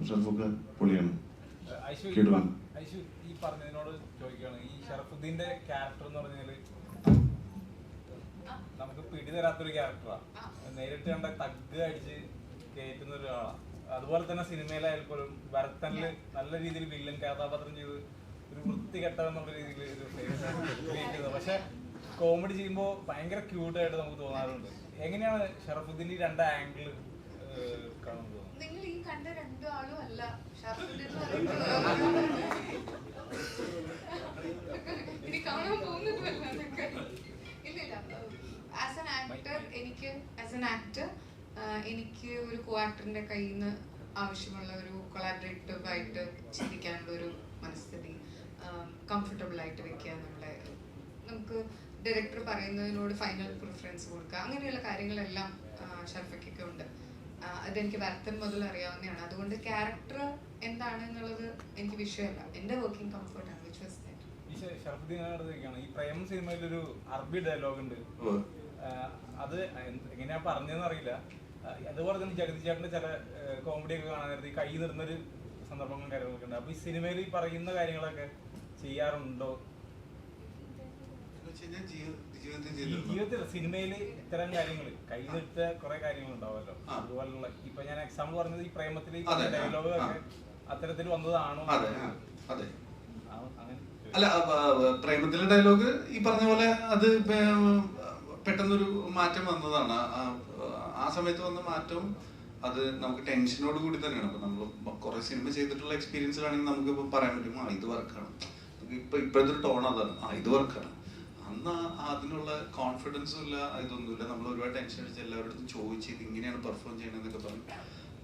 ഷറഫൊക്കെ പൊളിയാണ്. ഈ പറഞ്ഞതിനോട് ചോദിക്കുകയാണ്, ഈ ഷറഫുദ്ദീന്റെ ക്യാരക്ടർ എന്ന് പറഞ്ഞാല് നമുക്ക് പിടി തരാത്തൊരു ക്യാരക്ടറാണ്. നേരിട്ട് കണ്ട തഗ് അടിച്ച് കയറ്റുന്ന ഒരാളാണ്. അതുപോലെ തന്നെ സിനിമയിലായാലും പോലും ഭരതനില് നല്ല രീതിയിൽ വില്ലൻ കഥാപാത്രം ചെയ്ത് ഒരു വൃത്തികെട്ട എന്നുള്ള രീതിയിൽ പക്ഷെ കോമഡി ചെയ്യുമ്പോൾ ഭയങ്കര ക്യൂട്ടായിട്ട് നമുക്ക് തോന്നാറുണ്ട്. എങ്ങനെയാണ് ഷറഫുദ്ദീൻ ഈ രണ്ട് ആംഗിൾ കാണുന്നത്? നിങ്ങൾ ഈ കണ്ട രണ്ടു ആളും അല്ല ഷറഫുദ്ദീൻ ഇനി കാണാൻ പോകുന്നതുമല്ല. ഇല്ലില്ല, ആസ് എൻ ആക്ടർ എനിക്ക് ഒരു കോ ആക്ടറിന്റെ കയ്യിൽ നിന്ന് ആവശ്യമുള്ള ഒരു കൊളാബറേറ്റീവ് ആയിട്ട് ചിന്തിക്കാനുള്ള ഒരു മനസ്ഥിതി, കംഫർട്ടബിൾ ആയിട്ട് വെക്കുക, നമുക്ക് ഡയറക്ടർ പറയുന്നതിനോട് ഫൈനൽ പ്രിഫറൻസ് കൊടുക്കുക, അങ്ങനെയുള്ള കാര്യങ്ങളെല്ലാം ഷർഫയ്ക്കൊക്കെ ഉണ്ട്. അതെനിക്ക് ഭരതൻ മുതൽ അറിയാവുന്നതാണ്. അതുകൊണ്ട് ക്യാരക്ടർ എന്താണ് എന്നുള്ളത് എനിക്ക് വിഷയമല്ല, എൻ്റെ വർക്കിംഗ് കംഫർട്ടാണ്. വിച്ച് വാസ് ഈ പ്രേം സിനിമയിലൊരു അറബി ഡയലോഗ് ഉണ്ട്. അത് എങ്ങനെയാ പറഞ്ഞതെന്ന് അറിയില്ല. അതുപോലെ തന്നെ ജഗതി ചേട്ടൻ്റെ ചില കോമഡിയൊക്കെ കാണാൻ നേരത്തെ ഈ കൈ നിറുന്നൊരു സന്ദർഭങ്ങളും കാര്യങ്ങളൊക്കെ ഉണ്ട്. അപ്പോൾ ഈ സിനിമയിൽ ഈ പറയുന്ന കാര്യങ്ങളൊക്കെ ചെയ്യാറുണ്ടോ? ജീവിതത്തിൽ സിനിമയിൽ ഇത്തരം കാര്യങ്ങൾ കൈ നിർത്ത കുറെ കാര്യങ്ങൾ ഉണ്ടാവുമല്ലോ, അതുപോലുള്ള ഇപ്പൊ ഞാൻ എക്സാമ്പിൾ പറഞ്ഞത് ഈ പ്രേമത്തിലെ ഡയലോഗ് ഒക്കെ അത്തരത്തിൽ വന്നതാണോ? അല്ല, പ്രേമത്തിലെ ഡയലോഗ് ഈ പറഞ്ഞ പോലെ അത് പെട്ടെന്നൊരു മാറ്റം വന്നതാണ്. ആ സമയത്ത് വന്ന മാറ്റവും അത് നമുക്ക് ടെൻഷനോട് കൂടി തന്നെയാണ്. അപ്പൊ നമ്മൾ കുറെ സിനിമ ചെയ്തിട്ടുള്ള എക്സ്പീരിയൻസിലാണെങ്കിൽ നമുക്ക് ഇപ്പൊ പറയാൻ പറ്റും ഇത് വർക്കാണ്, ഇപ്പോഴത്തെ ഒരു ടോൺ അതാണ്, ഇത് വർക്കാണ്. അന്ന് അതിനുള്ള കോൺഫിഡൻസും ഇല്ല, ഇതൊന്നുമില്ല. നമ്മൾ ഒരുപാട് ടെൻഷൻ അടിച്ച് എല്ലാവരുടെ ചോദിച്ച് ഇത് ഇങ്ങനെയാണ് പെർഫോം ചെയ്യണമെന്നൊക്കെ പറഞ്ഞു.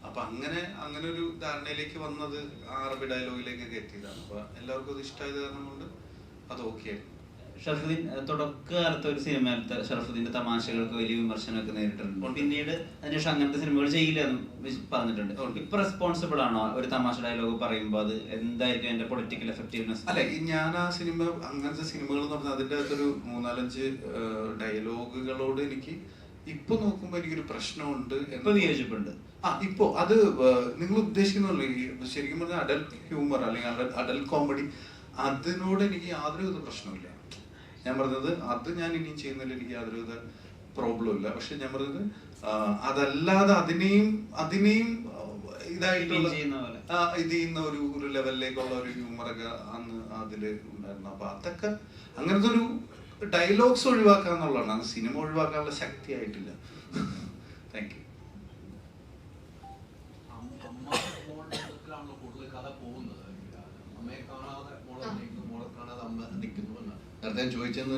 അപ്പൊ അങ്ങനെ ഒരു ധാരണയിലേക്ക് വന്നത് അറബി ഡയലോഗിലേക്കൊക്കെ എത്തിയതാണ്. അപ്പൊ എല്ലാവർക്കും അത് ഇഷ്ടമായത് കാരണം കൊണ്ട് അത് ഓക്കെ ആയിരുന്നു. ഷറഫുദ്ദീൻ തുടക്കകാലത്ത് ഒരു സിനിമയിലത്തെ ഷറഫുദ്ദീന്റെ തമാശകൾക്ക് വലിയ വിമർശനമൊക്കെ നേരിട്ടിട്ടുണ്ട്. പിന്നീട് അതിനുശേഷം അങ്ങനത്തെ സിനിമകൾ ചെയ്യില്ല എന്ന് പറഞ്ഞിട്ടുണ്ട്. ഇപ്പൊ റെസ്പോൺസിബിൾ ആണോ ഒരു തമാശ ഡയലോഗ് പറയുമ്പോൾ അത് എന്തായിരിക്കും അതിന്റെ പൊളിറ്റിക്കൽ എഫക്റ്റീവ്നെസ്? അല്ലെ, ഞാൻ ആ സിനിമ അങ്ങനത്തെ സിനിമകൾ എന്ന് പറഞ്ഞാൽ അതിൻ്റെ അകത്തൊരു 3-4 ഡയലോഗുകളോട് എനിക്ക് ഇപ്പൊ നോക്കുമ്പോ എനിക്കൊരു പ്രശ്നമുണ്ട്, വിയോജിപ്പുണ്ട്. ഇപ്പോ അത് നിങ്ങൾ ഉദ്ദേശിക്കുന്നുള്ളൂ ശരിക്കും പറഞ്ഞാൽ അഡൽട്ട് ഹ്യൂമർ അല്ലെങ്കിൽ അഡൽട്ട് കോമഡി, അതിനോട് എനിക്ക് യാതൊരുവിധ പ്രശ്നമില്ല. ഞാൻ പറഞ്ഞത് അത് ഞാൻ ഇനിയും ചെയ്യുന്നതിൽ എനിക്ക് യാതൊരുവിധ പ്രോബ്ലം ഇല്ല. പക്ഷെ ഞാൻ പറഞ്ഞത് അതല്ലാതെ അതിനെയും ഇതായിട്ടുള്ള ഇത് ചെയ്യുന്ന ഒരു ലെവലിലേക്കുള്ള ഒരു ഹ്യൂമറൊക്കെ അന്ന് അതില് ഉണ്ടായിരുന്നു. അപ്പൊ അതൊക്കെ അങ്ങനത്തെ ഒരു ഡയലോഗ്സ് ഒഴിവാക്കാന്നുള്ളതാണ്, അത് സിനിമ ഒഴിവാക്കാനുള്ള ശക്തി ആയിട്ടില്ല. Thank you. നേരത്തെ ഞാൻ ചോദിച്ചെന്ന്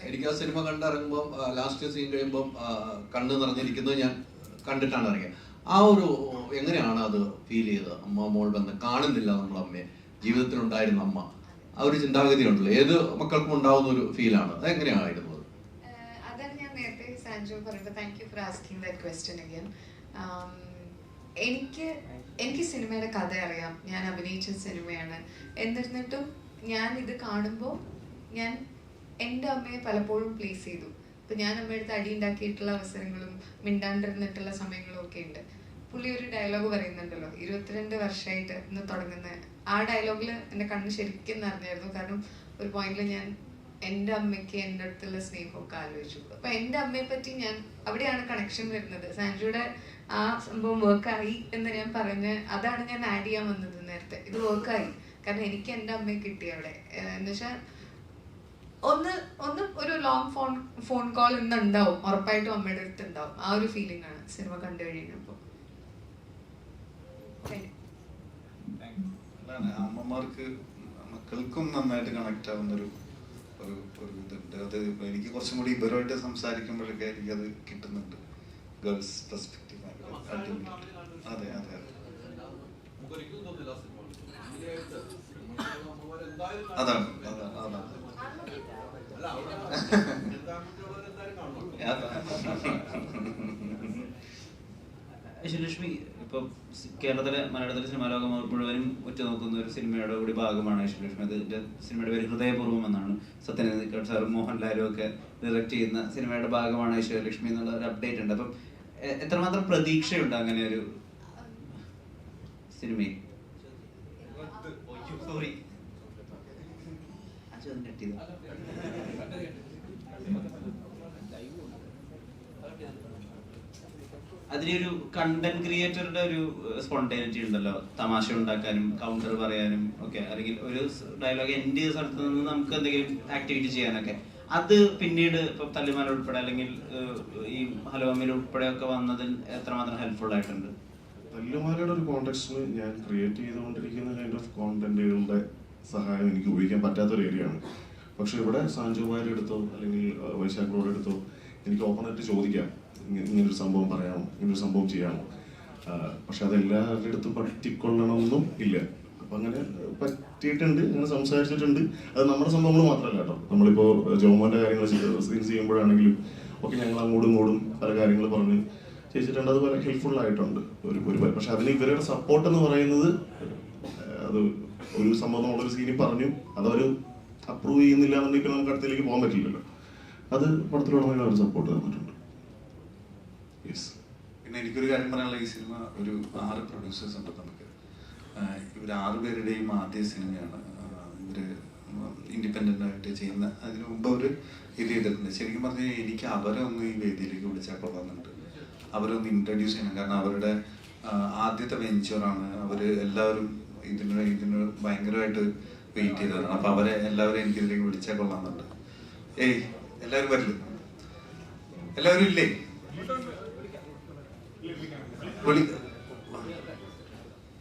എനിക്ക് ആ സിനിമ കണ്ടിറങ്ങുമ്പോൾ ലാസ്റ്റ് സീൻ കഴിയുമ്പോൾ കണ്ണ് നിറഞ്ഞിരിക്കുന്നത് ഞാൻ കണ്ടിട്ടാണ് ഇറങ്ങിയത്. ആ ഒരു എങ്ങനെയാണ് അത് ഫീൽ ചെയ്തത്? അമ്മ മോൾ ബന്ധം കാണുന്നില്ല നമ്മൾ അമ്മയെ, ജീവിതത്തിലുണ്ടായിരുന്ന അമ്മ, ആ ഒരു ചിന്താഗതി ഉണ്ടല്ലോ, ഏത് മക്കൾക്കും ഉണ്ടാവുന്ന ഒരു ഫീലാണ്. അതെങ്ങനെയായിരുന്നു? അതാണ് ഞാൻ നേരത്തെ സാൻജോ പറയുമ്പോൾ thank you for asking that question again. എനിക്ക് സിനിമയുടെ കഥ അറിയാം, ഞാൻ അഭിനയിച്ച സിനിമയാണ്. എന്നിരുന്നിട്ടും ഞാൻ ഇത് കാണുമ്പോൾ ഞാൻ എൻ്റെ അമ്മയെ പലപ്പോഴും പ്ലേസ് ചെയ്തു. ഇപ്പം ഞാൻ അമ്മയുടെ അടി ഉണ്ടാക്കിയിട്ടുള്ള അവസരങ്ങളും മിണ്ടാണ്ടിരുന്നിട്ടുള്ള സമയങ്ങളും ഒക്കെ ഉണ്ട്. പുള്ളി ഒരു ഡയലോഗ് പറയുന്നുണ്ടല്ലോ, 22 വർഷമായിട്ട് ഇന്ന് തുടങ്ങുന്ന ആ ഡയലോഗിൽ എൻ്റെ കണ്ണ് ശരിക്കും നിറഞ്ഞായിരുന്നു. കാരണം ഒരു പോയിന്റിൽ ഞാൻ എൻ്റെ അമ്മയ്ക്ക് എൻ്റെ അടുത്തുള്ള സ്നേഹമൊക്കെ ആലോചിച്ചു. അപ്പം എൻ്റെ അമ്മയെ പറ്റി ഞാൻ അവിടെയാണ് കണക്ഷൻ വരുന്നത്. സാൻജുയുടെ ആ സംഭവം വർക്കായി എന്ന് ഞാൻ പറഞ്ഞ് അതാണ് ഞാൻ ആഡ് ചെയ്യാൻ വന്നത് നേരത്തെ. ഇത് വർക്കായി കാരണം എനിക്ക് എൻ്റെ അമ്മയെ കിട്ടി അവിടെ. എന്നുവെച്ചാൽ ഒന്ന് ഒരു ലോങ് ഫോൺ കോൾ ഇന്നുണ്ടാവും, ഉറപ്പായിട്ടും അമ്മയുടെ അടുത്ത് ഉണ്ടാവും. ആ ഒരു ഫീലിംഗ് ആണ് സിനിമ കണ്ടു കഴിയുമ്പോൾ. അമ്മമാർക്ക് മക്കൾക്കും നന്നായിട്ട് കണക്ട് ആവുന്ന ഒരു ഇതുണ്ട്. അത് എനിക്ക് കുറച്ചും കൂടി ഇവരുമായിട്ട് സംസാരിക്കുമ്പോഴൊക്കെ എനിക്കത് കിട്ടുന്നുണ്ട്. ഗേൾസ് പെർസ്പെക്റ്റീവ് അതെ. അതാണ് ഐശ്വര്യലക്ഷ്മി ഇപ്പൊ കേരളത്തിലെ മലയാളത്തിലെ സിനിമാ ലോകം മുഴുവനും ഉറ്റുനോക്കുന്ന ഒരു സിനിമയുടെ കൂടി ഭാഗമാണ് ഐശ്വര്യലക്ഷ്മി. അതിന്റെ സിനിമയുടെ പേര് ഹൃദയപൂർവ്വം എന്നാണ്. സത്യനന്ദിക്കാട് സാറും മോഹൻലാലും ഒക്കെ ഡയറക്ട് ചെയ്യുന്ന സിനിമയുടെ ഭാഗമാണ് ഐശ്വര്യലക്ഷ്മി എന്നുള്ള ഒരു അപ്ഡേറ്റ് ഉണ്ട്. അപ്പം എത്രമാത്രം പ്രതീക്ഷയുണ്ട് അങ്ങനെ ഒരു സിനിമയിൽ? സോറി അതിലൊരു കണ്ടന്റ് ക്രിയേറ്ററുടെ ഒരു സ്പോണ്ടേനിറ്റി ഉണ്ടല്ലോ, തമാശ ഉണ്ടാക്കാനും കൗണ്ടർ പറയാനും ഒക്കെ, അല്ലെങ്കിൽ ഒരു ഡയലോഗ് എൻഡ് ചെയ്ത സ്ഥലത്ത് നിന്ന് നമുക്ക് എന്തെങ്കിലും ആക്ടിവിറ്റി ചെയ്യാനൊക്കെ. അത് പിന്നീട് ഇപ്പൊ തല്ലിമാല ഉൾപ്പെടെ അല്ലെങ്കിൽ ഈ ഹലോമിൽ ഉൾപ്പെടെ ഒക്കെ വന്നതിൽ എത്രമാത്രം ഹെൽപ്ഫുൾ ആയിട്ടുണ്ട്? തല്ലുമാലയുടെ ഒരു കോണ്ടെക്സ്റ്റിന് ഞാൻ ക്രിയേറ്റ് ചെയ്തുകൊണ്ടിരിക്കുന്ന കൈൻഡ് ഓഫ് കോണ്ടന്റുകളുടെ സഹായം എനിക്ക് ഉപയോഗിക്കാൻ പറ്റാത്തൊരു ഏരിയയാണ്. പക്ഷെ ഇവിടെ സാൻജോമാരുടെ അടുത്തോ അല്ലെങ്കിൽ വൈശാഖോടെ അടുത്തോ എനിക്ക് ഓപ്പണായിട്ട് ചോദിക്കാം, ഇങ്ങനൊരു സംഭവം പറയാമോ, ഇങ്ങനൊരു സംഭവം ചെയ്യാമോ. പക്ഷെ അതെല്ലാവരുടെ അടുത്തും പറ്റിക്കൊള്ളണമെന്നും ഇല്ല. അപ്പം അങ്ങനെ പറ്റിയിട്ടുണ്ട്, അങ്ങനെ സംസാരിച്ചിട്ടുണ്ട്. അത് നമ്മുടെ സംഭവങ്ങൾ മാത്രമല്ല കേട്ടോ. നമ്മളിപ്പോൾ ജോമോൻ്റെ കാര്യങ്ങൾ സീൻസ് ചെയ്യുമ്പോഴാണെങ്കിലും ഒക്കെ ഞങ്ങൾ അങ്ങോട്ടും ഇങ്ങോട്ടും പല കാര്യങ്ങൾ പറഞ്ഞ് ചെയ്തിട്ടുണ്ട്. അത് വളരെ ഹെൽപ്ഫുൾ ആയിട്ടുണ്ട് ഒരു പക്ഷെ അതിന് ഇവരുടെ സപ്പോർട്ട് എന്ന് പറയുന്നത്, അത് ഒരു സംഭവം നമ്മളൊരു സീനിൽ പറഞ്ഞു അതവർ അപ്രൂവ് ചെയ്യുന്നില്ല എന്നുണ്ടെങ്കിൽ നമുക്ക് അടുത്തേക്ക് പോകാൻ പറ്റില്ലല്ലോ. അത് പടത്തിലുടനീളം അവർ സപ്പോർട്ട് തന്നിട്ടുണ്ട്. പിന്നെ പിന്നെ എനിക്കൊരു കാര്യം പറയാനുള്ള, ഈ സിനിമ ഒരു 6 പ്രൊഡ്യൂസേഴ്സ് ഉണ്ട് നമുക്ക്. ഇവർ 6 പേരുടെയും ആദ്യ സിനിമയാണ്. ഇവർ ഇൻഡിപെൻഡൻ്റ് ആയിട്ട് ചെയ്യുന്ന. അതിന് മുമ്പ് അവർ ഇത് ചെയ്തിട്ടുണ്ട്. ശരിക്കും പറഞ്ഞു കഴിഞ്ഞാൽ എനിക്ക് അവരെ ഒന്ന് ഈ വേദിയിലേക്ക് വിളിച്ചാൽ കൊള്ളാമെന്നുണ്ട്. അവരൊന്ന് ഇൻട്രൊഡ്യൂസ് ചെയ്യണം. കാരണം അവരുടെ ആദ്യത്തെ വെഞ്ചറാണ്. അവർ എല്ലാവരും ഇതിന് ഭയങ്കരമായിട്ട് വെയിറ്റ് ചെയ്തതാണ്. അപ്പോൾ അവരെ എല്ലാവരും എനിക്കിതിലേക്ക് വിളിച്ചാൽ കൊള്ളാമെന്നുണ്ട്. ഏയ് എല്ലാവരും വരില്ല? എല്ലാവരും ഇല്ലേ?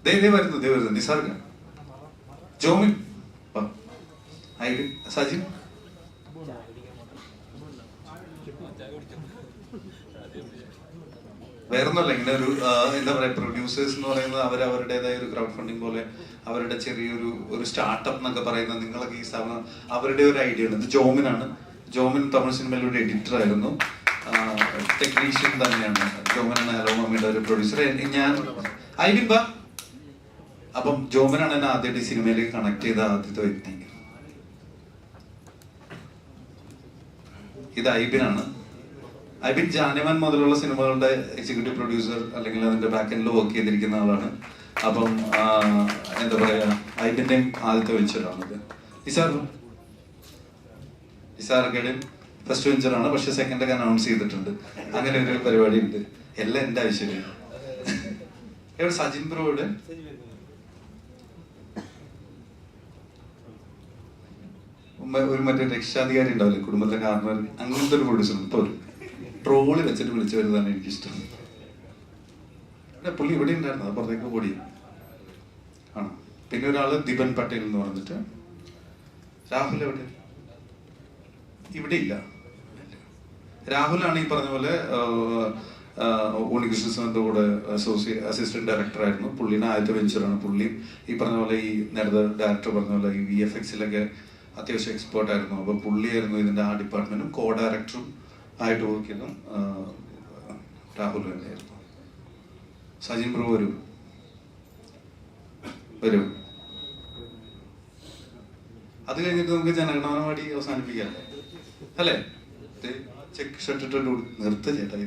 ദേ വരുന്നു നിസാർഗ, ജോമിൻ, സജിൻ. വേറൊന്നുമല്ല, ഇങ്ങനെ ഒരു എന്താ പറയാ, പ്രൊഡ്യൂസേഴ്സ് എന്ന് പറയുന്നത് അവരവരുടേതായ ഒരു ക്രൗഡ് ഫണ്ടിങ് പോലെ അവരുടെ ചെറിയൊരു സ്റ്റാർട്ടപ്പ് എന്നൊക്കെ പറയുന്നത്, നിങ്ങളൊക്കെ ഈ സ്ഥാപനം അവരുടെ ഒരു ഐഡിയ ആണ്. ഇത് ജോമിനാണ്. ജോമിൻ തമിഴ് സിനിമയിലെ ഒരു എഡിറ്റർ ആയിരുന്നു, ടെക്നീഷ്യൻ തന്നെയാണ്. ജോമിനാണ് ഹലോ മമ്മിയുടെ ഒരു പ്രൊഡ്യൂസർ. ഞാൻ ഐബിൻ ബാ. അപ്പം ജോമിനാണ് എന്നെ ആദ്യമായിട്ട് ഈ സിനിമയിലേക്ക് കണക്ട് ചെയ്ത ആദ്യത്തെ വ്യക്തി. ഇത് ഐബിനാണ്. ഐബിൻ ജാനമൻ മുതലുള്ള സിനിമകളുടെ എക്സിക്യൂട്ടീവ് പ്രൊഡ്യൂസർ അല്ലെങ്കിൽ അതിന്റെ ബാക്ക് എൻഡിൽ വർക്ക് ചെയ്തിരിക്കുന്ന ആളാണ്. അപ്പം എന്താ പറയാ, ഐബിന്റെയും ആദ്യത്തെ വെഞ്ചറാണിത്. ഇസാർക്കയുടെയും ഫസ്റ്റ് വെഞ്ചറാണ്, പക്ഷെ സെക്കൻഡ് ഒക്കെ അനൗൺസ് ചെയ്തിട്ടുണ്ട്. അങ്ങനെ ഒരു പരിപാടി ഉണ്ട്. എല്ലാം എന്റെ ആവശ്യമില്ല. എവിടെ സജിൻ ബ്രോയുടെ ഒരു മറ്റേ രക്ഷാധികാരി ഉണ്ടാവില്ലേ, കുടുംബത്തിലെ കാരണവർ, അങ്ങനത്തെ ഒരു പ്രൊഡ്യൂസർ ഉണ്ട്. ഇപ്പൊ ഒരു ട്രോളി വെച്ചിട്ട് വിളിച്ചു വരുന്നതാണ് എനിക്കിഷ്ടം. പുള്ളി ഇവിടെ ഉണ്ടായിരുന്നു, അത് പുറത്തേക്ക് ഓടി ആണ്. പിന്നെ ഒരാള് ദിബൻ പട്ടേൽ എന്ന് പറഞ്ഞിട്ട്. രാഹുൽ എവിടെ? ഇവിടെ ഇല്ല. രാഹുലാണ് ഈ പറഞ്ഞ പോലെ ഉണ്ണികൃഷ്ണന്റെ കൂടെ അസിസ്റ്റന്റ് ഡയറക്ടർ ആയിരുന്നു. പുള്ളിയുടെ ആദ്യത്തെ വെഞ്ചറാണ്. പുള്ളി ഈ പറഞ്ഞ പോലെ ഈ നേരത്തെ ഡയറക്ടർ പറഞ്ഞ പോലെ ഈ VFX-ലൊക്കെ അത്യാവശ്യം എക്സ്പേർട്ട് ആയിരുന്നു. അപ്പൊ പുള്ളിയായിരുന്നു ഇതിന്റെ ആ ഡിപ്പാർട്ട്മെന്റും കോ ഡയറക്ടറും ആയിട്ട് വർക്ക് ചെയ്തതും രാഹുൽ തന്നെയായിരുന്നു. സജിൻ ബ്രോ വരൂ. അത് കഴിഞ്ഞിട്ട് നമുക്ക് ജനഗണമനപാടി അവസാനിപ്പിക്കാം അല്ലേ? ചെക്ക് ഷർട്ടിട്ട് നിർത്ത ചേട്ടാ.